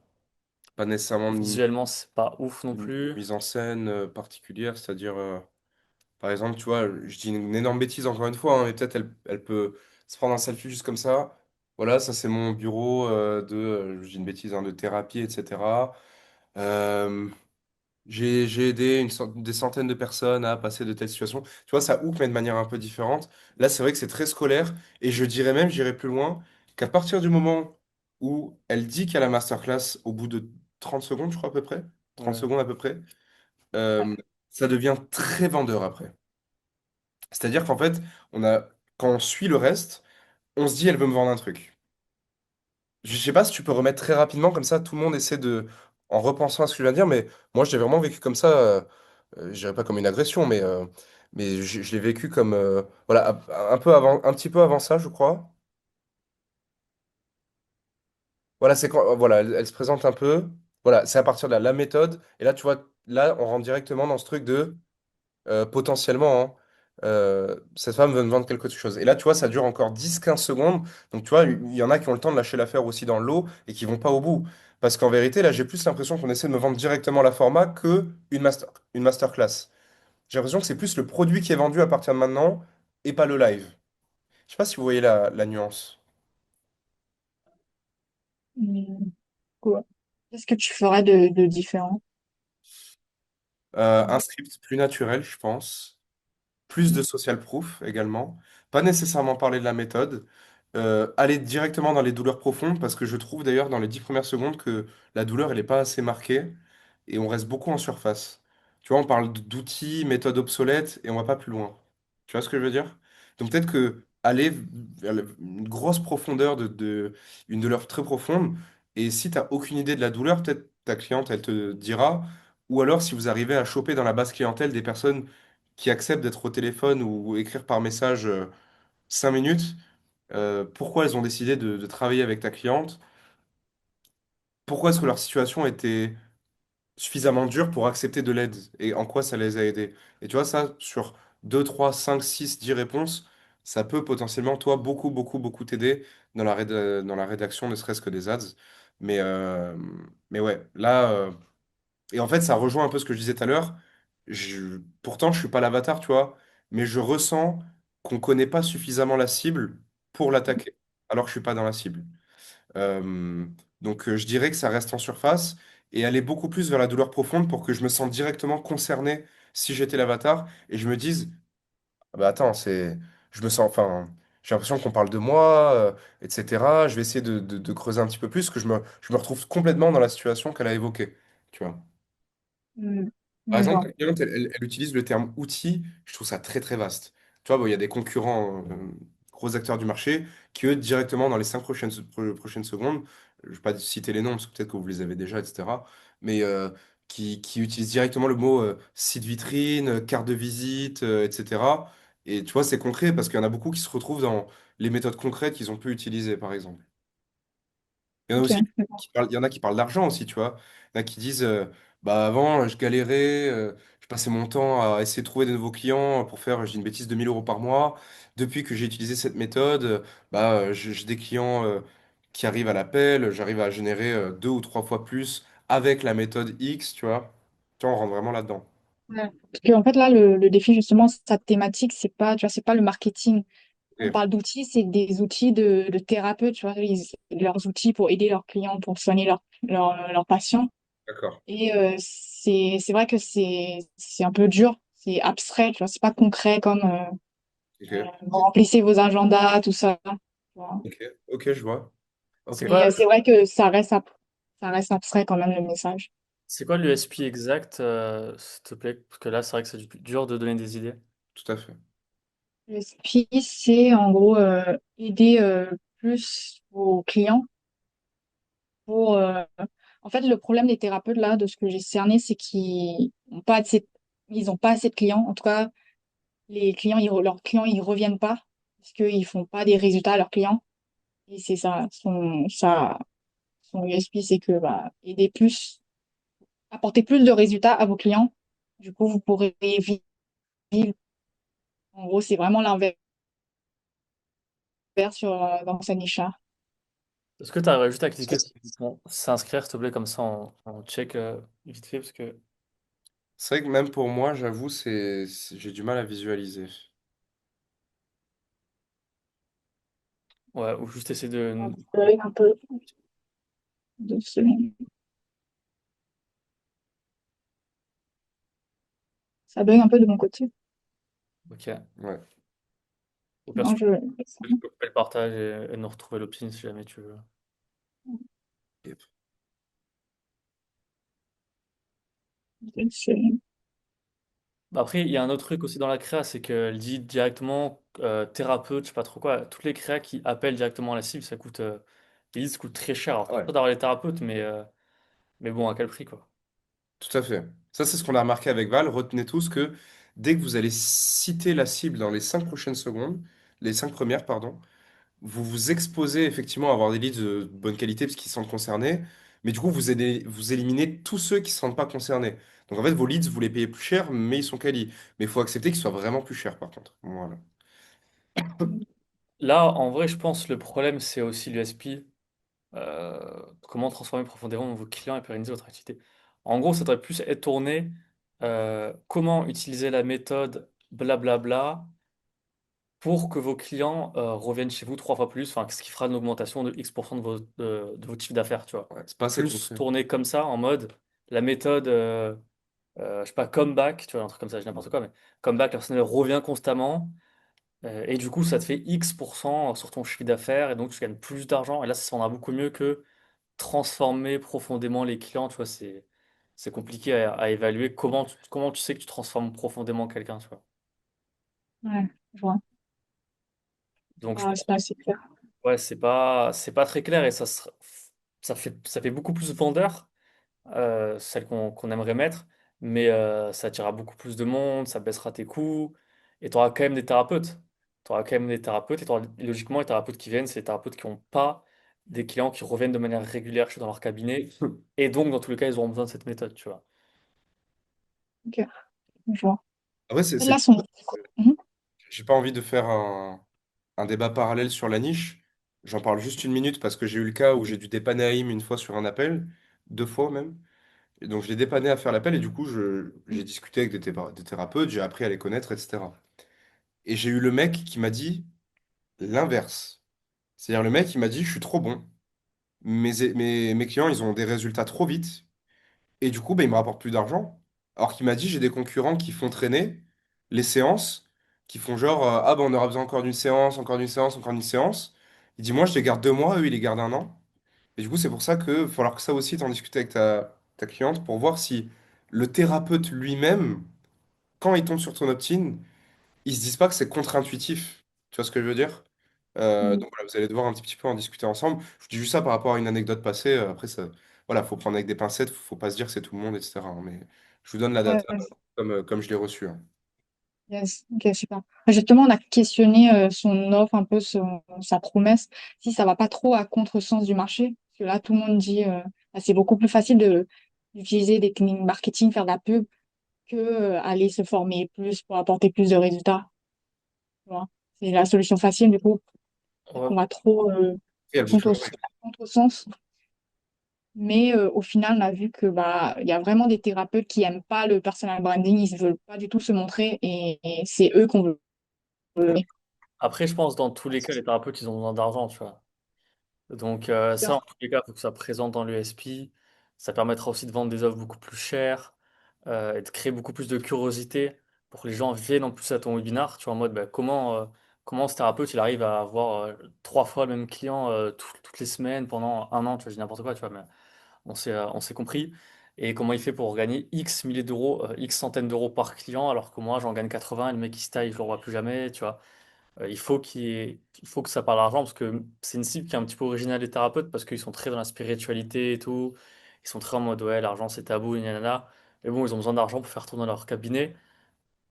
Pas nécessairement Visuellement, c'est pas ouf non une plus. mise en scène particulière, c'est-à-dire, par exemple, tu vois, je dis une énorme bêtise encore une fois, hein, mais peut-être elle peut se prendre un selfie juste comme ça. Voilà, ça c'est mon bureau je dis une bêtise, hein, de thérapie, etc. Euh, j'ai aidé des centaines de personnes à passer de telles situations. Tu vois, ça hook, mais de manière un peu différente. Là, c'est vrai que c'est très scolaire. Et je dirais même, j'irais plus loin, qu'à partir du moment où elle dit qu'il y a la masterclass, au bout de 30 secondes, je crois à peu près, 30 Ouais. secondes à peu près, Ouais. euh, ça devient très vendeur après. C'est-à-dire qu'en fait, quand on suit le reste, on se dit, elle veut me vendre un truc. Je sais pas si tu peux remettre très rapidement, comme ça, tout le monde essaie en repensant à ce que je viens de dire, mais moi, je l'ai vraiment vécu comme ça. Je dirais pas comme une agression, mais je l'ai vécu comme voilà, un peu avant, un petit peu avant ça, je crois. Voilà, c'est quand voilà, elle se présente un peu. Voilà, c'est à partir de là, la méthode. Et là, tu vois, là, on rentre directement dans ce truc de potentiellement, hein, cette femme veut me vendre quelque chose. Et là, tu vois, ça dure encore 10 15 secondes. Donc, tu vois, il y en a qui ont le temps de lâcher l'affaire aussi dans l'eau et qui vont pas au bout. Parce qu'en vérité, là, j'ai plus l'impression qu'on essaie de me vendre directement la format que une masterclass. J'ai l'impression que c'est plus le produit qui est vendu à partir de maintenant et pas le live. Je sais pas si vous voyez la nuance. Hmm, quoi. Qu'est-ce que tu ferais de différent? Un script plus naturel, je pense. Plus de social proof également. Pas nécessairement parler de la méthode. Aller directement dans les douleurs profondes, parce que je trouve d'ailleurs dans les 10 premières secondes que la douleur, elle n'est pas assez marquée et on reste beaucoup en surface. Tu vois, on parle d'outils, méthodes obsolètes et on va pas plus loin. Tu vois ce que je veux dire? Donc peut-être que aller vers une grosse profondeur une douleur très profonde, et si tu n'as aucune idée de la douleur, peut-être ta cliente, elle te dira, ou alors si vous arrivez à choper dans la basse clientèle des personnes qui acceptent d'être au téléphone ou écrire par message 5 minutes, pourquoi elles ont décidé de travailler avec ta cliente, pourquoi est-ce que leur situation était suffisamment dure pour accepter de l'aide et en quoi ça les a aidés. Et tu vois, ça, sur 2 3 5 6 10 réponses, ça peut potentiellement, toi, beaucoup, beaucoup, beaucoup t'aider dans la rédaction, ne serait-ce que des ads. Mais, euh, mais ouais, là, et en fait, ça rejoint un peu ce que je disais tout à l'heure. Pourtant, je suis pas l'avatar, tu vois, mais je ressens qu'on connaît pas suffisamment la cible pour l'attaquer, alors que je suis pas dans la cible. Euh, je dirais que ça reste en surface et aller beaucoup plus vers la douleur profonde pour que je me sente directement concerné si j'étais l'avatar et je me dise, ah bah attends, je me sens, enfin, j'ai l'impression qu'on parle de moi, etc. Je vais essayer de creuser un petit peu plus, que je me retrouve complètement dans la situation qu'elle a évoquée, tu vois. Hmm, Par exemple, d'accord. ta cliente, elle utilise le terme outil, je trouve ça très très vaste. Tu vois, bon, il y a des concurrents, gros acteurs du marché, qui eux, directement dans les 5 prochaines secondes, je ne vais pas citer les noms, parce que peut-être que vous les avez déjà, etc., mais qui utilisent directement le mot site vitrine, carte de visite, etc. Et tu vois, c'est concret parce qu'il y en a beaucoup qui se retrouvent dans les méthodes concrètes qu'ils ont pu utiliser, par exemple. Il y en a Ok, aussi d'accord. il y en a qui parlent d'argent aussi, tu vois. Il y en a qui disent bah avant, je galérais, je passais mon temps à essayer de trouver de nouveaux clients pour faire, je dis une bêtise, 2 000 € par mois. Depuis que j'ai utilisé cette méthode, j'ai des clients qui arrivent à l'appel, j'arrive à générer 2 ou 3 fois plus avec la méthode X, tu vois. Tu vois, on rentre vraiment là-dedans. Ouais. Parce que, en fait, là, le défi, justement, sa thématique, c'est pas, tu vois, c'est pas le marketing. On Ok, parle d'outils, c'est des outils de thérapeutes, tu vois, leurs outils pour aider leurs clients, pour soigner leurs patients. d'accord. Et c'est vrai que c'est un peu dur, c'est abstrait, tu vois, c'est pas concret comme Ok, remplissez vos agendas, tout ça. Tu vois. ok, ok, je vois. Ok. Mais c'est vrai que ça reste abstrait quand même le message. C'est quoi l'USP exact, s'il te plaît? Parce que là, c'est vrai que c'est dur de donner des idées. Tout à fait. Le SPI, c'est en gros aider plus vos clients pour. En fait, le problème des thérapeutes, là, de ce que j'ai cerné, c'est qu'ils n'ont pas assez, ils ont pas assez de clients. En tout cas, les clients, leurs clients, ils reviennent pas parce qu'ils font pas des résultats à leurs clients. Et c'est ça, son USP, c'est que bah, aider plus, apporter plus de résultats à vos clients. Du coup, vous pourrez vivre. En gros, c'est vraiment l'inverse. faire dans sa niche. Est-ce que tu arriverais juste à cliquer sur le bouton s'inscrire, s'il te plaît, comme ça on check vite fait, parce que C'est vrai que même pour moi, j'avoue, j'ai du mal à visualiser. ouais, ou juste essayer Un peu de secondes. Ça bug un peu de mon côté. ok. Ouais. Au pire, Non, tu je... peux couper le partage et nous retrouver l'option si jamais tu veux. Bah, après, il y a un autre truc aussi dans la créa, c'est qu'elle dit directement thérapeute, je sais pas trop quoi. Toutes les créas qui appellent directement la cible, ça coûte, ils disent, ça coûte très cher. Alors, c'est Ouais, pas d'avoir les thérapeutes, mais bon, à quel prix, quoi. tout à fait. Ça, c'est ce qu'on a remarqué avec Val. Retenez tous que dès que vous allez citer la cible dans les 5 prochaines secondes, les 5 premières, pardon, vous vous exposez effectivement à avoir des leads de bonne qualité parce qu'ils se sentent concernés, mais du coup, vous éliminez tous ceux qui ne se sentent pas concernés. Donc en fait, vos leads, vous les payez plus cher, mais ils sont quali. Mais il faut accepter qu'ils soient vraiment plus chers, par contre. Voilà. Là, en vrai, je pense le problème, c'est aussi l'USP. Comment transformer profondément vos clients et pérenniser votre activité. En gros, ça devrait plus être tourné comment utiliser la méthode blablabla pour que vos clients reviennent chez vous 3 fois plus, enfin, ce qui fera une augmentation de X% de votre chiffre d'affaires, tu vois. Ouais, c'est pas assez Plus concret. tourné comme ça, en mode la méthode, je sais pas, comeback, tu vois, un truc comme ça, je dis n'importe quoi, mais comeback, la personne elle revient constamment, et du coup, ça te fait X% sur ton chiffre d'affaires, et donc tu gagnes plus d'argent, et là, ça se vendra beaucoup mieux que transformer profondément les clients, tu vois, c'est compliqué à évaluer. Comment tu sais que tu transformes profondément quelqu'un, tu vois. Ouais, je vois. Donc, je pense C'est pas assez clair. ouais, c'est pas très clair et ça fait beaucoup plus vendeur, celle qu'on aimerait mettre, mais ça attirera beaucoup plus de monde, ça baissera tes coûts et tu auras quand même des thérapeutes. Tu auras quand même des thérapeutes et logiquement, les thérapeutes qui viennent, c'est les thérapeutes qui n'ont pas des clients qui reviennent de manière régulière dans leur cabinet et donc, dans tous les cas, ils auront besoin de cette méthode, tu vois. Ok, je vois. Après, Là, son... Mhm. j'ai pas envie de faire un débat parallèle sur la niche. J'en parle juste une minute parce que j'ai eu le cas où j'ai dû dépanner Haïm une fois sur un appel, 2 fois même. Et donc je l'ai dépanné à faire l'appel et du coup j'ai discuté avec des thérapeutes, j'ai appris à les connaître, etc. Et j'ai eu le mec qui m'a dit l'inverse. C'est-à-dire le mec il m'a dit je suis trop bon, mes clients ils ont des résultats trop vite et du coup bah, ils me rapportent plus d'argent. Alors qu'il m'a dit j'ai des concurrents qui font traîner les séances, qui font genre ah bah on aura besoin encore d'une séance, encore d'une séance, encore d'une séance. Il dit moi je les garde 2 mois, eux ils les gardent un an. Et du coup, c'est pour ça que il va falloir que ça aussi, t'en discuter avec ta cliente pour voir si le thérapeute lui-même, quand il tombe sur ton opt-in, il se dise pas que c'est contre-intuitif. Tu vois ce que je veux dire? Donc voilà, vous allez devoir un petit peu en discuter ensemble. Je dis juste ça par rapport à une anecdote passée. Après, ça, voilà, faut prendre avec des pincettes, faut pas se dire que c'est tout le monde, etc. Hein. Mais je vous donne la Ouais, data comme je l'ai reçue. Hein. yes. Ok, super. Justement, on a questionné son offre, un peu sa promesse, si ça va pas trop à contresens du marché. Parce que là, tout le monde dit bah, c'est beaucoup plus facile d'utiliser des techniques marketing, faire de la pub, que aller se former plus pour apporter plus de résultats. Tu vois. C'est la solution facile, du coup, peut-être Ouais. qu'on va trop Et elle bouge contre, toujours avec. contresens. Mais au final, on a vu que bah il y a vraiment des thérapeutes qui aiment pas le personal branding, ils ne veulent pas du tout se montrer et c'est eux qu'on veut. Après, je pense dans tous les cas, les thérapeutes, ils ont besoin d'argent, tu vois. Donc ça, en tous les cas, il faut que ça présente dans l'USP. Ça permettra aussi de vendre des offres beaucoup plus chères et de créer beaucoup plus de curiosité pour que les gens viennent en plus à ton webinar. Tu vois, en mode, bah, comment ce thérapeute, il arrive à avoir 3 fois le même client toutes les semaines pendant un an, tu vois, je dis n'importe quoi, tu vois, mais on s'est compris. Et comment il fait pour gagner X milliers d'euros, X centaines d'euros par client, alors que moi, j'en gagne 80 et le mec, il se taille, je le revois plus jamais, tu vois. Il faut que ça parle d'argent parce que c'est une cible qui est un petit peu originale des thérapeutes parce qu'ils sont très dans la spiritualité et tout. Ils sont très en mode ouais, l'argent c'est tabou, nanana. Mais bon, ils ont besoin d'argent pour faire tourner leur cabinet.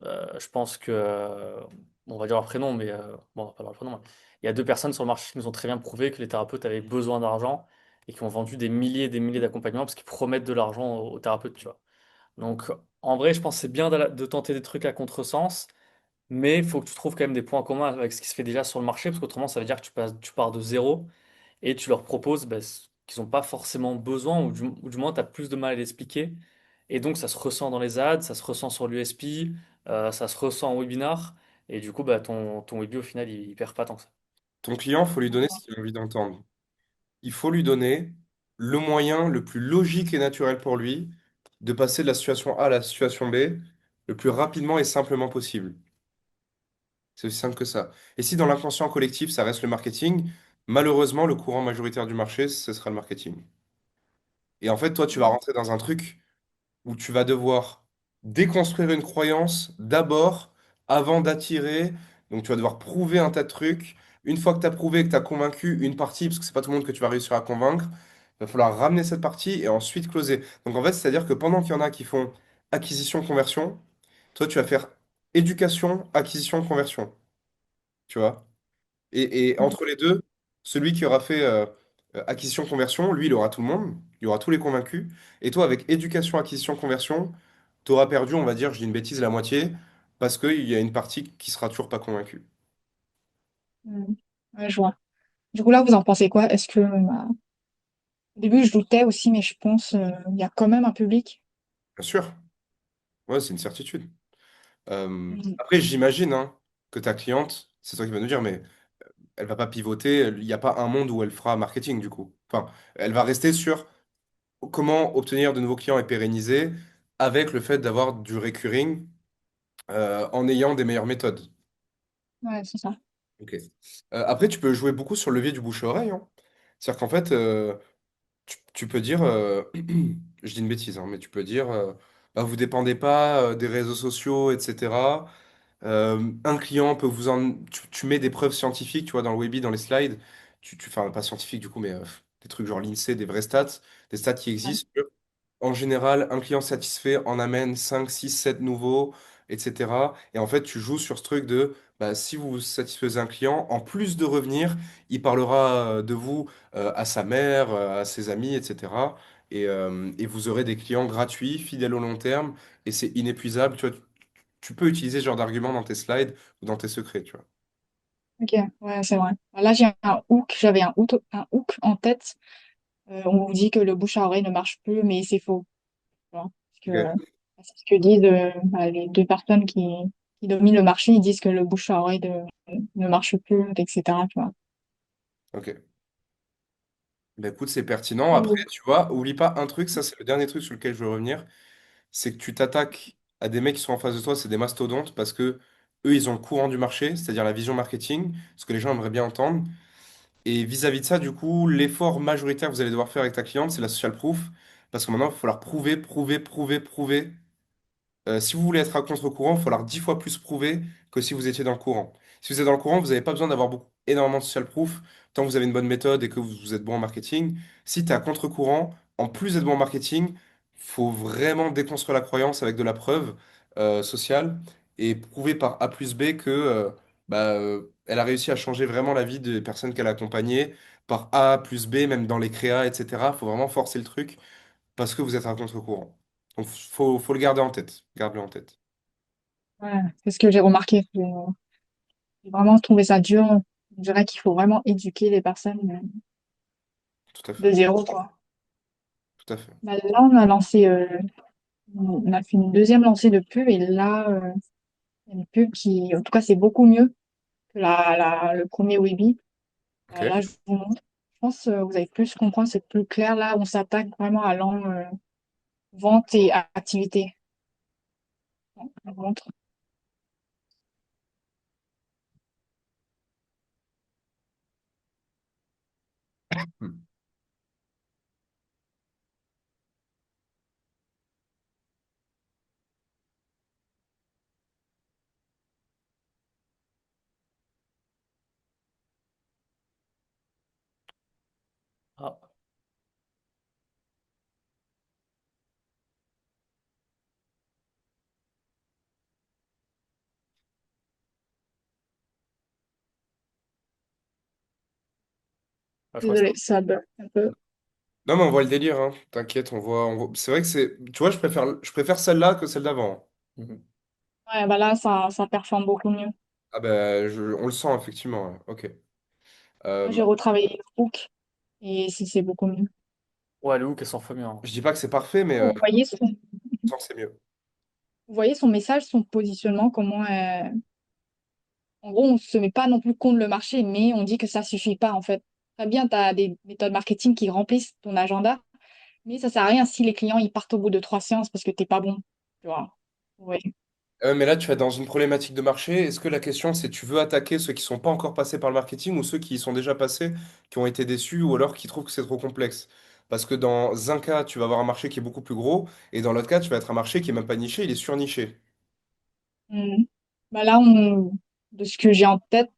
Je pense que, on va dire leur prénom, mais bon, on va pas dire leur prénom. Il y a 2 personnes sur le marché qui nous ont très bien prouvé que les thérapeutes avaient besoin d'argent et qui ont vendu des milliers et des milliers d'accompagnements parce qu'ils promettent de l'argent aux thérapeutes, tu vois. Donc en vrai, je pense que c'est bien de tenter des trucs à contresens. Mais il faut que tu trouves quand même des points communs avec ce qui se fait déjà sur le marché, parce qu'autrement, ça veut dire que tu pars de zéro et tu leur proposes bah, ce qu'ils n'ont pas forcément besoin, ou du moins, tu as plus de mal à l'expliquer. Et donc, ça se ressent dans les ads, ça se ressent sur l'USP, ça se ressent en webinar. Et du coup, bah, ton webi, au final, il perd pas tant que ça. Ton client, faut lui donner ce qu'il a envie d'entendre. Il faut lui donner le moyen le plus logique et naturel pour lui de passer de la situation A à la situation B le plus rapidement et simplement possible. C'est aussi simple que ça. Et si dans l'inconscient collectif, ça reste le marketing, malheureusement, le courant majoritaire du marché, ce sera le marketing. Et en fait, toi, tu vas Ouais. rentrer dans un truc où tu vas devoir déconstruire une croyance d'abord avant d'attirer. Donc tu vas devoir prouver un tas de trucs. Une fois que tu as prouvé que tu as convaincu une partie, parce que c'est pas tout le monde que tu vas réussir à convaincre, il va falloir ramener cette partie et ensuite closer. Donc en fait, c'est-à-dire que pendant qu'il y en a qui font acquisition, conversion, toi tu vas faire éducation, acquisition, conversion. Tu vois? Et entre les deux, celui qui aura fait acquisition conversion, lui, il aura tout le monde, il aura tous les convaincus. Et toi, avec éducation acquisition conversion, tu auras perdu, on va dire, je dis une bêtise, la moitié, parce qu'il y a une partie qui sera toujours pas convaincue. Mm. Ouais, je vois. Du coup, là, vous en pensez quoi? Est-ce que, au début, je doutais aussi, mais je pense il y a quand même un public. Bien sûr, ouais, c'est une certitude. Mm. Après, j'imagine hein, que ta cliente, c'est toi qui vas nous dire, mais elle va pas pivoter, il n'y a pas un monde où elle fera marketing du coup. Enfin, elle va rester sur comment obtenir de nouveaux clients et pérenniser avec le fait d'avoir du recurring en ayant des meilleures méthodes. Ouais, c'est ça. Ok. Après, tu peux jouer beaucoup sur le levier du bouche-à-oreille, hein. C'est-à-dire qu'en fait, tu peux dire, je dis une bêtise, hein, mais tu peux dire, bah, vous dépendez pas des réseaux sociaux, etc. Un client peut vous en... Tu mets des preuves scientifiques, tu vois, dans le Webi, dans les slides. Enfin, pas scientifiques du coup, mais des trucs genre l'INSEE, des stats qui Ouais. existent. En général, un client satisfait en amène 5, 6, 7 nouveaux, etc. Et en fait, tu joues sur ce truc de, bah, si vous satisfaisez un client, en plus de revenir, il parlera de vous à sa mère, à ses amis, etc. Et vous aurez des clients gratuits, fidèles au long terme, et c'est inépuisable. Tu vois, tu peux utiliser ce genre d'argument dans tes slides ou dans tes secrets, tu vois. Ok, ouais, c'est vrai. Là, j'avais un hook en tête. On vous dit que le bouche à oreille ne marche plus, mais c'est faux. Tu vois. Ok, C'est ce que disent les deux personnes qui dominent le marché. Ils disent que le bouche à oreille ne marche plus, etc. Tu vois. ok. Ben écoute, c'est pertinent. Après, Ouh. tu vois, oublie pas un truc, ça c'est le dernier truc sur lequel je veux revenir. C'est que tu t'attaques à des mecs qui sont en face de toi, c'est des mastodontes, parce que eux, ils ont le courant du marché, c'est-à-dire la vision marketing, ce que les gens aimeraient bien entendre. Et vis-à-vis de ça, du coup, l'effort majoritaire que vous allez devoir faire avec ta cliente, c'est la social proof, parce que maintenant, il va falloir prouver, prouver, prouver, prouver. Si vous voulez être à contre-courant, il va falloir 10 fois plus prouver que si vous étiez dans le courant. Si vous êtes dans le courant, vous n'avez pas besoin d'avoir énormément de social proof, tant que vous avez une bonne méthode et que vous êtes bon en marketing. Si tu es à contre-courant, en plus d'être bon en marketing, faut vraiment déconstruire la croyance avec de la preuve sociale et prouver par A plus B que elle a réussi à changer vraiment la vie des personnes qu'elle a accompagnées par A plus B, même dans les créas, etc. Faut vraiment forcer le truc parce que vous êtes à contre-courant. Donc, faut le garder en tête. Garde-le en tête. Ouais, c'est ce que j'ai remarqué. J'ai vraiment trouvé ça dur. Je dirais qu'il faut vraiment éduquer les personnes Tout à de fait. zéro, quoi. Tout à fait. Bah, là, on a fait une deuxième lancée de pub et là, il y a une pub qui, en tout cas, c'est beaucoup mieux que le premier Weeby. Là, Ok. je vous montre. Je pense que vous allez plus comprendre, c'est plus clair. Là, on s'attaque vraiment à vente et activité. Bon, je vous montre. Hmm. Ah, je crois que Désolée, ça bug un peu. Non, mais on voit le délire, hein. T'inquiète, C'est vrai que c'est. Tu vois, je préfère celle-là que celle d'avant. Mhm. Ouais, bah là, ça performe beaucoup mieux. Ah ben, on le sent effectivement, ouais. Ok. Moi, Euh, j'ai retravaillé le hook et c'est beaucoup mieux. Ouais, le hook, elle s'en fait bien, hein. je dis pas que c'est parfait, mais je sens que c'est mieux. vous voyez son message, son positionnement, comment en gros, on se met pas non plus contre le marché, mais on dit que ça suffit pas en fait. Très bien, tu as des méthodes marketing qui remplissent ton agenda, mais ça sert à rien si les clients ils partent au bout de 3 séances parce que t'es pas bon. Tu vois. Ouais. Mais là, tu es dans une problématique de marché. Est-ce que la question, c'est tu veux attaquer ceux qui sont pas encore passés par le marketing ou ceux qui y sont déjà passés, qui ont été déçus ou alors qui trouvent que c'est trop complexe? Parce que dans un cas, tu vas avoir un marché qui est beaucoup plus gros et dans l'autre cas, tu vas être un marché qui est même pas niché, il est surniché. Mhm. Bah là, de ce que j'ai en tête,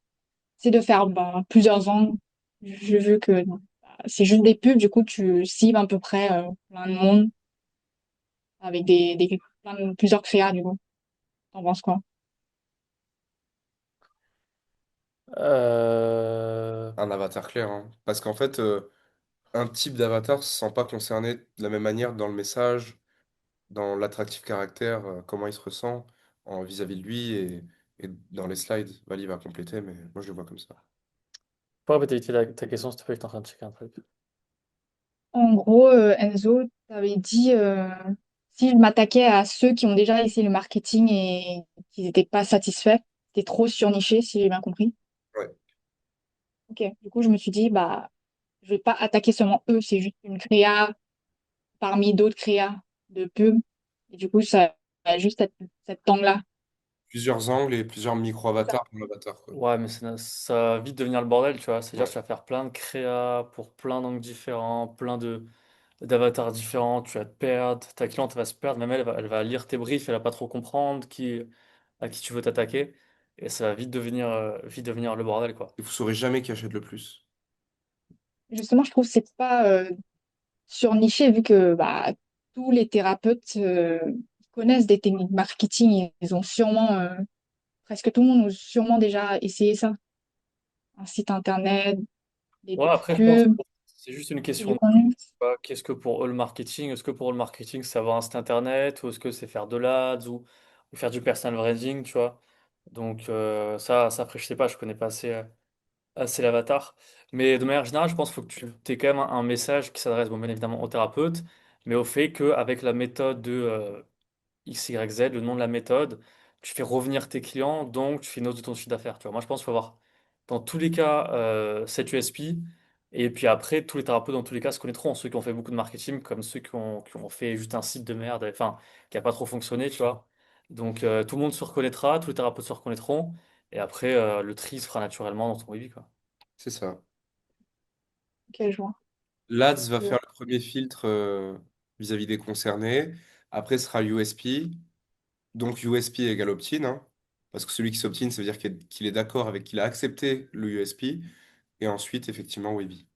c'est de faire bah, plusieurs angles. Je veux que bah, c'est juste des pubs, du coup, tu cibles à peu près plein de monde avec plusieurs créas, du coup. T'en penses quoi? Euh, Un avatar clair, hein. Parce qu'en fait, un type d'avatar se sent pas concerné de la même manière dans le message, dans l'attractif caractère, comment il se ressent vis-à-vis de lui et dans les slides. Vali va compléter, mais moi je le vois comme ça. Faut répéter ta question, s'il te plaît, j'étais en train de checker un truc. En gros, Enzo, tu avais dit si je m'attaquais à ceux qui ont déjà essayé le marketing et qui n'étaient pas satisfaits, c'était trop surniché, si j'ai bien compris. Ouais. Ok, du coup, je me suis dit, bah, je vais pas attaquer seulement eux, c'est juste une créa parmi d'autres créas de pub. Et du coup, ça va juste être cet angle-là. Plusieurs angles et plusieurs C'est ça. micro-avatars pour l'avatar, quoi. Ouais, mais ça va vite devenir le bordel, tu vois. C'est-à-dire que Ouais. tu vas faire plein de créas pour plein d'angles différents, plein de d'avatars différents, tu vas te perdre, ta cliente va se perdre, même elle va lire tes briefs, elle va pas trop comprendre à qui tu veux t'attaquer, et ça va vite devenir le bordel, quoi. Et vous saurez jamais qui achète le plus. Justement, je trouve que c'est pas surniché vu que bah, tous les thérapeutes connaissent des techniques marketing. Ils ont sûrement, presque tout le monde a sûrement déjà essayé ça. Un site internet, des Ouais, après, je pense que pubs, c'est juste une et question du de contenu. qu'est-ce que pour eux le marketing? Est-ce que pour eux le marketing, c'est avoir un site internet, ou est-ce que c'est faire de l'ads, ou faire du personal branding, tu vois? Donc, ça, après, je sais pas, je connais pas assez l'avatar. Mais de manière générale, je pense qu'il faut que tu aies quand même un message qui s'adresse, bon, bien évidemment, au thérapeute, mais au fait qu'avec la méthode de XYZ, le nom de la méthode, tu fais revenir tes clients, donc tu fais une hausse de ton chiffre d'affaires. Tu vois, moi, je pense qu'il faut avoir, dans tous les cas, cette USP. Et puis après, tous les thérapeutes, dans tous les cas, se connaîtront. Ceux qui ont fait beaucoup de marketing, comme ceux qui ont fait juste un site de merde, enfin, qui n'a pas trop fonctionné, tu vois. Donc, tout le monde se reconnaîtra, tous les thérapeutes se reconnaîtront. Et après, le tri se fera naturellement dans ton Weebly, quoi. C'est ça. Ok, je vois. L'Ads va Je vois. faire le premier filtre vis-à-vis des concernés. Après, ce sera USP. Donc USP égale opt-in, hein. Parce que celui qui s'opt-in, ça veut dire qu'il est d'accord avec, qu'il a accepté le USP. Et ensuite, effectivement, Webby.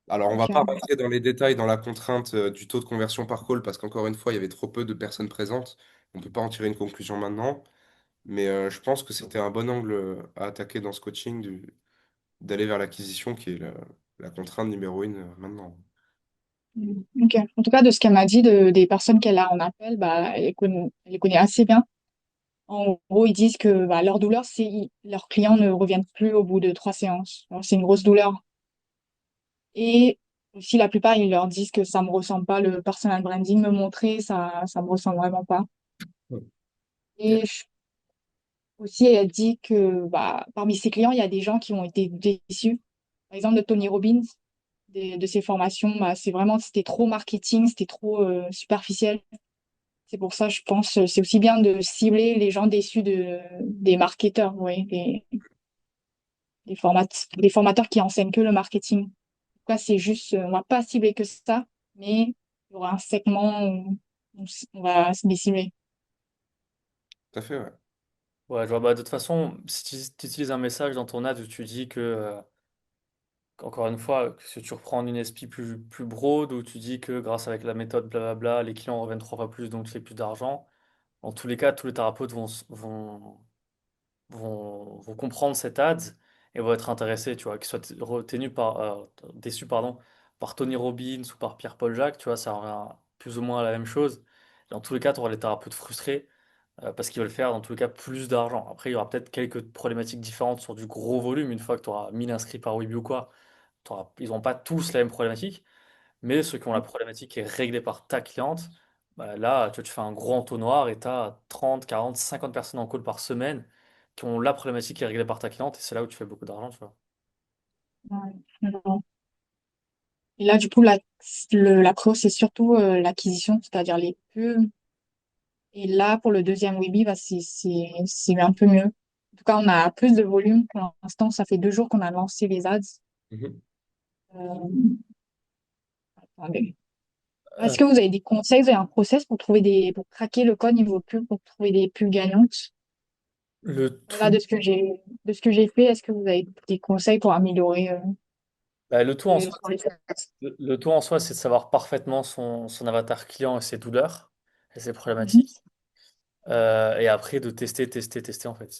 Alors, on va pas Ok. rentrer dans les détails, dans la contrainte du taux de conversion par call, parce qu'encore une fois, il y avait trop peu de personnes présentes. On ne peut pas en tirer une conclusion maintenant. Mais je pense que c'était un bon angle à attaquer dans ce coaching, d'aller vers l'acquisition, qui est la contrainte numéro une maintenant. Ok. En tout cas, de ce qu'elle m'a dit des personnes qu'elle a en appel, bah, elle les connaît assez bien. En gros, ils disent que bah, leur douleur, c'est leurs clients ne reviennent plus au bout de 3 séances. Alors, c'est une grosse douleur. Et aussi, la plupart, ils leur disent que ça me ressemble pas, le personal branding, me montrer, ça me ressemble vraiment pas. Ok. Et aussi, elle dit que bah, parmi ses clients, il y a des gens qui ont été déçus. Par exemple, de Tony Robbins, de ses formations, bah, c'était trop marketing, c'était trop superficiel. C'est pour ça, je pense, c'est aussi bien de cibler les gens déçus des marketeurs, oui, des formateurs qui enseignent que le marketing. En tout cas, c'est juste, on va pas cibler que ça, mais il y aura un segment où on va les cibler. Tout à fait, ouais. Ouais, je vois, bah, de toute façon, si tu utilises un message dans ton ad où tu dis que, encore une fois, que si tu reprends une SP plus broad, où tu dis que grâce avec la méthode blablabla, les clients reviennent 3 fois plus, donc tu fais plus d'argent, dans tous les cas, tous les thérapeutes vont comprendre cet ad et vont être intéressés, tu vois, qu'ils soient déçus, pardon, par Tony Robbins ou par Pierre-Paul Jacques, tu vois, ça revient plus ou moins à la même chose. Dans tous les cas, tu auras les thérapeutes frustrés. parce qu'ils veulent faire dans tous les cas plus d'argent. Après, il y aura peut-être quelques problématiques différentes sur du gros volume. Une fois que tu auras 1000 inscrits par Weebly ou quoi, ils n'ont pas tous la même problématique. Mais ceux qui ont la problématique qui est réglée par ta cliente, bah là, tu fais un gros entonnoir et tu as 30, 40, 50 personnes en call par semaine qui ont la problématique qui est réglée par ta cliente et c'est là où tu fais beaucoup d'argent, tu vois. Ouais. Et là, du coup, la pro, c'est surtout l'acquisition, c'est-à-dire les pubs. Et là, pour le deuxième Weeby, bah, c'est un peu mieux. En tout cas, on a plus de volume pour l'instant. Ça fait 2 jours qu'on a lancé les ads. Mhm. Euh, attendez. Euh, Est-ce que vous avez des conseils, vous avez un process pour pour craquer le code niveau pub, pour trouver des pubs gagnantes? le Voilà, tout, de ce que j'ai fait, est-ce que vous avez des conseils pour améliorer le tout en soi, sur les ads? le tout en soi, c'est de savoir parfaitement son avatar client et ses douleurs et ses Mhm. problématiques. Et après, de tester, tester, tester, en fait.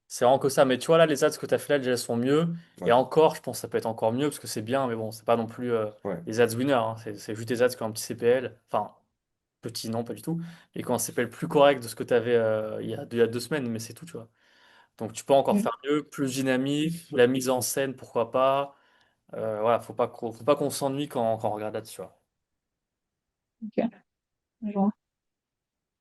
C'est vraiment que ça. Mais tu vois, là, les ads que tu as fait là, déjà, sont mieux. Et Ouais, encore, je pense que ça peut être encore mieux parce que c'est bien, mais bon, c'est pas non plus ouais. les ads winners, hein. C'est juste des ads qui ont un petit CPL. Enfin, petit, non, pas du tout. Et qui ont un CPL plus correct de ce que tu avais il y a 2 semaines, mais c'est tout, tu vois. Donc, tu peux encore Mhm. faire mieux, plus dynamique, la mise en scène, pourquoi pas. Voilà, faut pas qu'on s'ennuie quand on regarde là-dessus, tu vois. Ok, je vois.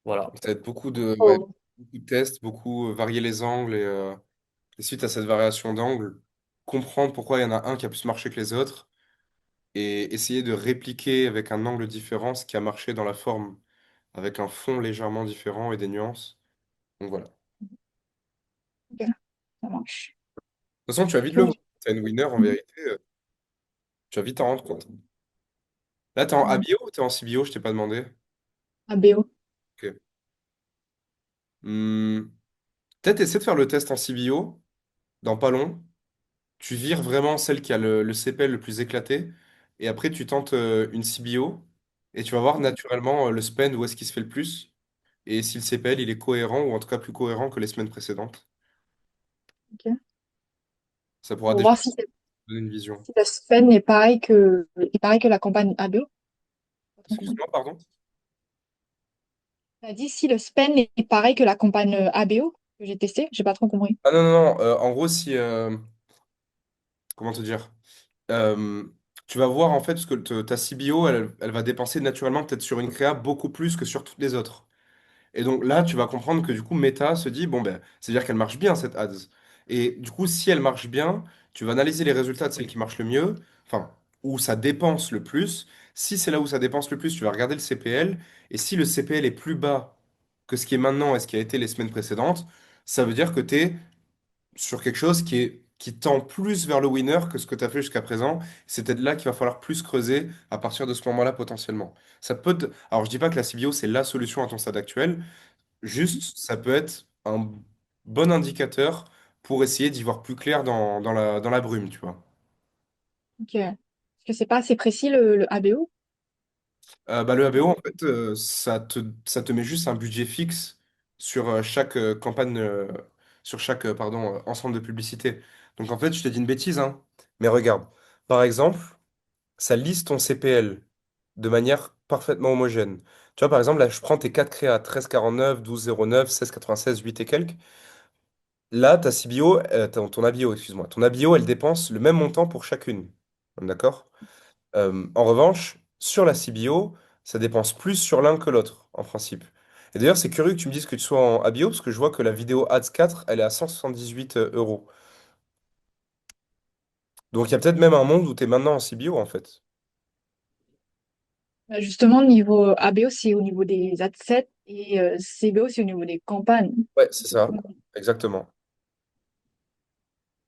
Voilà. Ça va être beaucoup de, ouais, Oh, beaucoup de tests, beaucoup varier les angles et suite à cette variation d'angle, comprendre pourquoi il y en a un qui a plus marché que les autres et essayer de répliquer avec un angle différent ce qui a marché dans la forme, avec un fond légèrement différent et des nuances. Donc voilà. De ok, ça marche. toute façon, tu vas vite le Cool. voir. C'est une winner en vérité. Tu vas vite t'en rendre compte. Là, t'es en ABIO ou t'es en CBO? Je t'ai pas demandé. ABO. Ok. Hmm, peut-être essaie de faire le test en CBO dans pas long. Tu vires vraiment celle qui a le CPL le plus éclaté. Et après, tu tentes une CBO. Et tu vas voir naturellement le spend où est-ce qu'il se fait le plus. Et si le CPL il est cohérent, ou en tout cas plus cohérent que les semaines précédentes. Ok. Ça pourra Pour déjà voir te donner une vision. si la semaine est pareil que la campagne ABO. Pas trop compris. Excuse-moi, pardon? T'as dit si le spend est pareil que la campagne ABO que j'ai testé, j'ai pas trop compris. Ah non, non, non. En gros, si... comment te dire? Euh, tu vas voir en fait, parce que ta CBO, elle va dépenser naturellement peut-être sur une créa beaucoup plus que sur toutes les autres. Et donc là, tu vas comprendre que du coup, Meta se dit, bon, ben, c'est-à-dire qu'elle marche bien, cette ads. Et du coup, si elle marche bien, tu vas analyser les résultats de celle qui marche le mieux, enfin, où ça dépense le plus. Si c'est là où ça dépense le plus, tu vas regarder le CPL. Et si le CPL est plus bas que ce qui est maintenant et ce qui a été les semaines précédentes, ça veut dire que tu es sur quelque chose qui tend plus vers le winner que ce que tu as fait jusqu'à présent. C'est peut-être là qu'il va falloir plus creuser à partir de ce moment-là potentiellement. Alors, je dis pas que la CBO, c'est la solution à ton stade actuel. Juste, ça peut être un bon indicateur pour essayer d'y voir plus clair dans la brume, tu vois. Ok. Parce que c'est pas assez précis le ABO. Bah, le ABO, en fait, ça te met juste un budget fixe sur chaque campagne, sur chaque pardon, ensemble de publicité. Donc en fait, je te dis une bêtise, hein, mais regarde. Par exemple, ça liste ton CPL de manière parfaitement homogène. Tu vois, par exemple, là, je prends tes 4 créas, 13,49, 12,09, 16,96, 8 et quelques. Là, ta CBO, ton ABO, excuse-moi, ton ABO, elle dépense le même montant pour chacune. D'accord? En revanche, sur la CBO, ça dépense plus sur l'un que l'autre, en principe. Et d'ailleurs, c'est curieux que tu me dises que tu sois en ABO, parce que je vois que la vidéo Ads 4, elle est à 178 euros. Donc il y a peut-être même un monde où tu es maintenant en CBO, en fait. Bah, justement, niveau ABO, c'est au niveau des adsets et CBO, c'est au niveau des campagnes. Ouais, c'est Du ça, coup, exactement.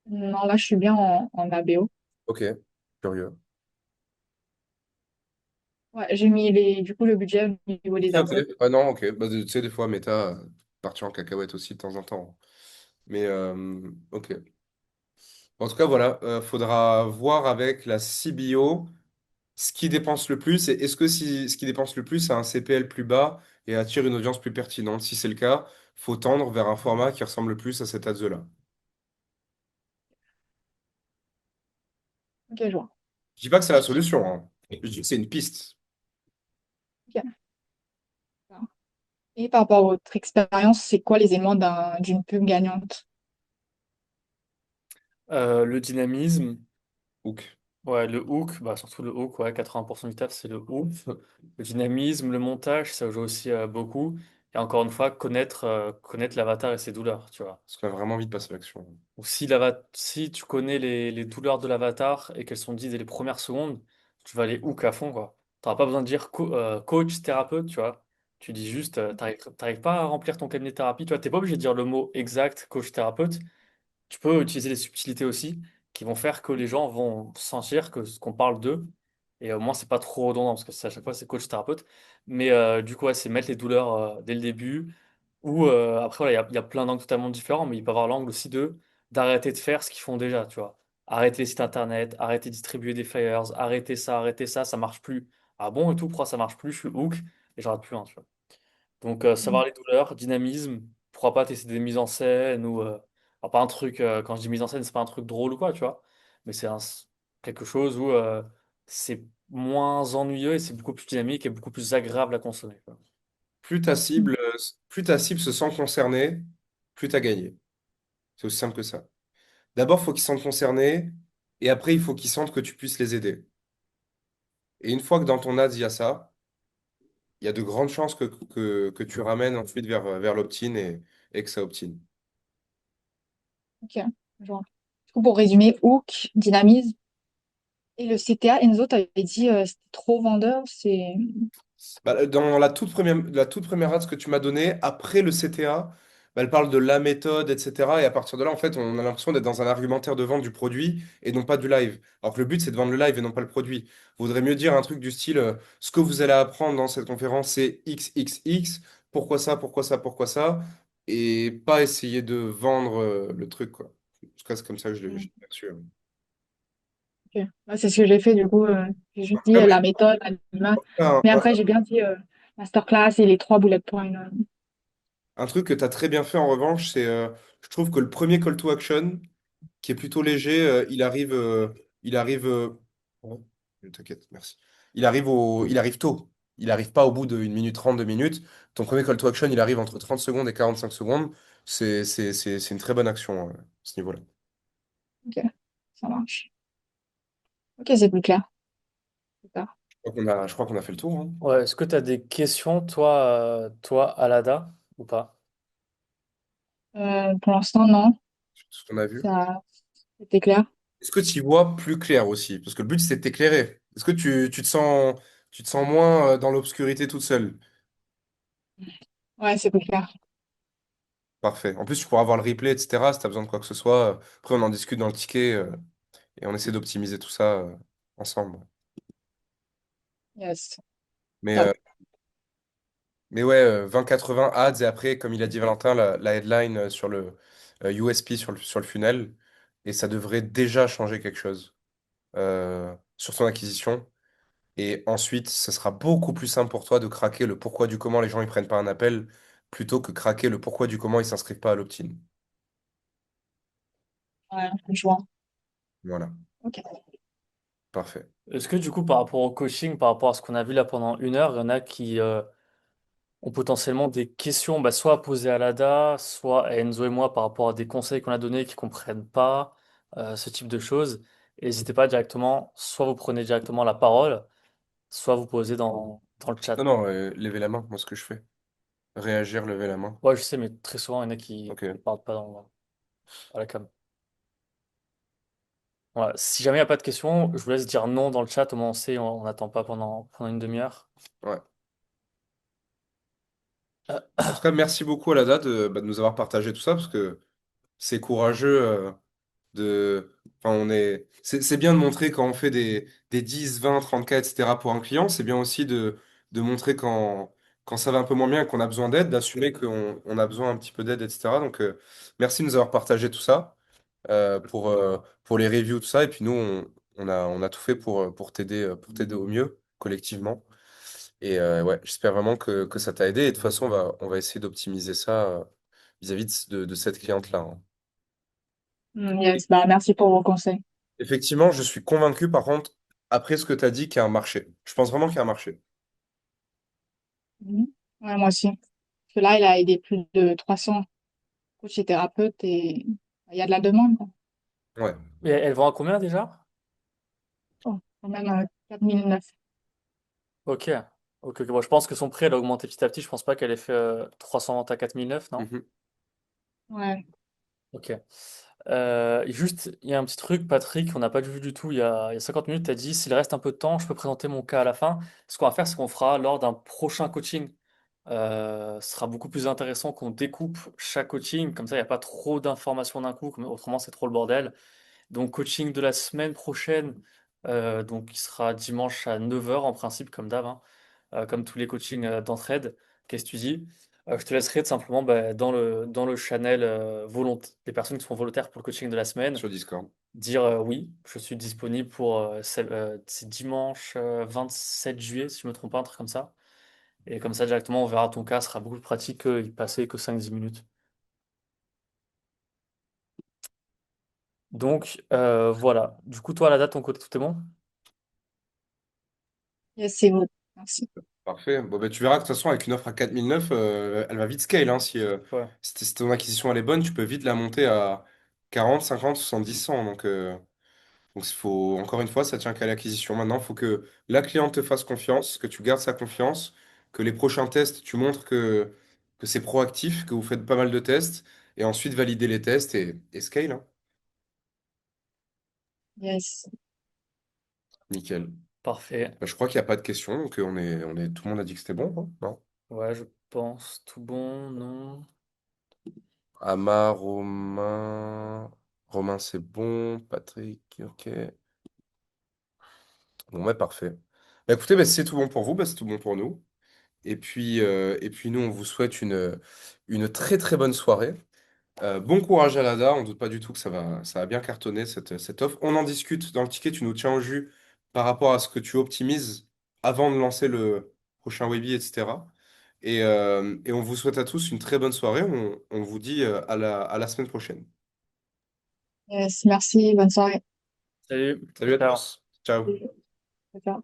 non, là, je suis bien en ABO. Ok, curieux. Ouais, du coup, le budget au niveau des Ok. adsets. Ah non, ok. Bah, tu sais, des fois, Meta partir en cacahuète aussi de temps en temps. Mais ok. En tout cas, voilà, faudra voir avec la CBO ce qui dépense le plus et est-ce que si ce qui dépense le plus a un CPL plus bas et attire une audience plus pertinente. Si c'est le cas, faut tendre vers un format qui ressemble le plus à cet ads-là. Ok, je vois. Je dis pas que c'est la solution, hein. Je dis que c'est une piste. Ok. Et par rapport à votre expérience, c'est quoi les éléments d'une pub gagnante? Le dynamisme. Hook. Ouais, le hook, bah surtout le hook, ouais, 80% du taf, c'est le hook. Le dynamisme, le montage, ça joue aussi beaucoup. Et encore une fois, connaître l'avatar et ses douleurs, tu vois. Parce qu'on a vraiment envie de passer à l'action. Ou si tu connais les douleurs de l'avatar et qu'elles sont dites dès les premières secondes, tu vas les hook à fond, quoi. T'auras pas besoin de dire coach, thérapeute, tu vois. Tu dis juste, t'arrives pas à remplir ton cabinet de thérapie, tu vois. T'es pas obligé de dire le mot exact, coach, thérapeute. Tu peux utiliser les subtilités aussi qui vont faire que les gens vont sentir qu'on parle d'eux. Et au moins, c'est pas trop redondant parce que à chaque fois, c'est coach thérapeute. Mais du coup, ouais, c'est mettre les douleurs dès le début. Ou après, voilà, il y a plein d'angles totalement différents, mais il peut y avoir l'angle aussi d'arrêter de faire ce qu'ils font déjà, tu vois. Arrêter les sites internet, arrêter de distribuer des flyers, arrêter ça marche plus. Ah bon et tout, pourquoi ça marche plus? Je suis hook et j'arrête plus, hein, tu vois. Donc, savoir les douleurs, dynamisme, pourquoi pas tester des mises en scène ou. Alors, pas un truc, quand je dis mise en scène, c'est pas un truc drôle ou quoi, tu vois, mais quelque chose où c'est moins ennuyeux et c'est beaucoup plus dynamique et beaucoup plus agréable à consommer, quoi. Plus ta cible, euh, plus ta cible se sent concernée, plus tu as gagné. C'est aussi simple que ça. D'abord, il faut qu'ils se sentent concernés, et après, il faut qu'ils sentent que tu puisses les aider. Et une fois que dans ton ads, il y a ça, il y a de grandes chances que tu ramènes ensuite vers l'opt-in et que ça opt-in. Ok, je vois. Du coup, pour résumer, hook, dynamisme. Et le CTA, Enzo, t'avais dit c'était trop vendeur, c'est... Bah, dans la toute première ad que tu m'as donnée, après le CTA, bah, elle parle de la méthode, etc. Et à partir de là, en fait, on a l'impression d'être dans un argumentaire de vente du produit et non pas du live. Alors que le but, c'est de vendre le live et non pas le produit. Vous voudrez mieux dire un truc du style, ce que vous allez apprendre dans cette conférence, c'est XXX, pourquoi ça, pourquoi ça, pourquoi ça, et pas essayer de vendre le truc, quoi. En tout cas, c'est comme ça que je l'ai perçu. Ok. Ouais, c'est ce que j'ai fait, du coup, j'ai juste dit Après, moi, la méthode, l'anima. Mais on va après, faire j'ai bien dit masterclass et les trois bullet points. un truc que tu as très bien fait en revanche, c'est, je trouve que le premier call to action, qui est plutôt léger. Il arrive. Ouais, t'inquiète, merci. Il arrive tôt. Il arrive pas au bout d'une minute 30, 2 minutes. Ton premier call to action, il arrive entre 30 secondes et 45 secondes. C'est une très bonne action à ce niveau-là. Ok, ça marche. Ok, c'est plus clair. Super. Je crois qu'on a fait le tour, hein, Ouais, est-ce que tu as des questions, toi, Alada, ou pas? Pour l'instant, non. sur tout ce qu'on a vu. Ça, c'était clair. Est-ce que tu y vois plus clair aussi? Parce que le but, c'est de t'éclairer. Est-ce que tu te sens moins dans l'obscurité toute seule? Ouais, c'est plus clair. Parfait. En plus, tu pourras avoir le replay, etc. si tu as besoin de quoi que ce soit. Après, on en discute dans le ticket. Et on essaie d'optimiser tout ça ensemble. Yes. Mais, Top. euh, mais ouais, 20-80 ads et après, comme il a dit Valentin, la headline sur le USP sur le funnel. Et ça devrait déjà changer quelque chose sur ton acquisition. Et ensuite, ce sera beaucoup plus simple pour toi de craquer le pourquoi du comment les gens ils prennent pas un appel plutôt que craquer le pourquoi du comment ils s'inscrivent pas à l'opt-in. Ouais, je vois. Voilà, Ok. parfait. Est-ce que du coup, par rapport au coaching, par rapport à ce qu'on a vu là pendant 1 heure, il y en a qui ont potentiellement des questions, bah, soit à poser à Lada, soit à Enzo et moi par rapport à des conseils qu'on a donnés qui comprennent pas, ce type de choses. Et n'hésitez pas directement, soit vous prenez directement la parole, soit vous posez dans le chat. Non, non, levez la main, moi ce que je fais. Réagir, lever la main. Ouais, je sais, mais très souvent, il y en a qui ne Ok. parlent pas à la cam. Voilà. Si jamais il n'y a pas de questions, je vous laisse dire non dans le chat, au moins on sait, on n'attend pas pendant 1 demi-heure. Ouais. En tout cas, merci beaucoup à la date de nous avoir partagé tout ça parce que c'est courageux de. Enfin, c'est bien de montrer quand on fait des 10, 20, 30 cas, etc. pour un client. C'est bien aussi de montrer quand ça va un peu moins bien et qu'on a besoin d'aide, d'assumer qu'on a besoin un petit peu d'aide, etc. Donc, merci de nous avoir partagé tout ça pour les reviews, tout ça. Et puis nous, on a tout fait pour t'aider au mieux, collectivement. Et ouais, j'espère vraiment que ça t'a aidé. Et de toute façon, on va essayer d'optimiser ça vis-à-vis de cette cliente-là, hein. Et Yes. Bah, merci pour vos conseils. effectivement, je suis convaincu, par contre, après ce que tu as dit, qu'il y a un marché. Je pense vraiment qu'il y a un marché. Mhm. Ouais, moi aussi. Parce que là, il a aidé plus de 300 coachs et thérapeutes et il y a de la demande, quoi. Ouais. Et elle vend à combien déjà? Oh, quand même 4009. Ok. Ok, ok. Bon, je pense que son prix, elle a augmenté petit à petit. Je pense pas qu'elle ait fait 300 ventes à 4009, non? Mhm. Ouais. Ok. Juste, il y a un petit truc, Patrick, on n'a pas vu du tout il y a 50 minutes. Tu as dit, s'il reste un peu de temps, je peux présenter mon cas à la fin. Ce qu'on va faire, c'est qu'on fera lors d'un prochain coaching. Ce sera beaucoup plus intéressant qu'on découpe chaque coaching. Comme ça, il n'y a pas trop d'informations d'un coup. Autrement, c'est trop le bordel. Donc, coaching de la semaine prochaine, donc, qui sera dimanche à 9 heures en principe, comme d'hab, hein, comme tous les coachings d'entraide. Qu'est-ce que tu dis? Je te laisserai tout simplement bah, dans le channel des personnes qui sont volontaires pour le coaching de la semaine, Sur Discord. dire oui, je suis disponible pour c'est dimanche 27 juillet, si je me trompe pas, un truc comme ça. Et comme ça, directement, on verra ton cas, ce sera beaucoup plus pratique que y passer que 5-10 minutes. Donc, voilà. Du coup, toi, à la date, ton côté, tout est bon? Yes, c'est bon. Merci. Parfait. Bon, bah, tu verras que de toute façon, avec une offre à 4009, elle va vite scale, hein. Ouais. Si ton acquisition elle est bonne, tu peux vite la monter à 40, 50, 70, 100. Donc il faut, encore une fois, ça tient qu'à l'acquisition. Maintenant, il faut que la cliente te fasse confiance, que tu gardes sa confiance, que les prochains tests, tu montres que c'est proactif, que vous faites pas mal de tests, et ensuite valider les tests et scale, hein. Yes. Nickel. Parfait. Bah, je crois qu'il n'y a pas de questions, donc tout le monde a dit que c'était bon, hein, non? Ouais, je pense. Tout bon, non? Amar, Romain, c'est bon. Patrick, ok. Bon, bah, parfait. Bah, écoutez, bah, si c'est tout bon pour vous, bah, c'est tout bon pour nous. Et puis nous, on vous souhaite une très très bonne soirée. Bon courage à l'ADA, on ne doute pas du tout que ça va bien cartonner cette offre. On en discute dans le ticket, tu nous tiens au jus par rapport à ce que tu optimises avant de lancer le prochain Webi, etc. Et on vous souhaite à tous une très bonne soirée. On vous dit à la semaine prochaine. Yes, merci. Bonne soirée. Salut. Salut à Ciao. tous. Ciao. Ciao.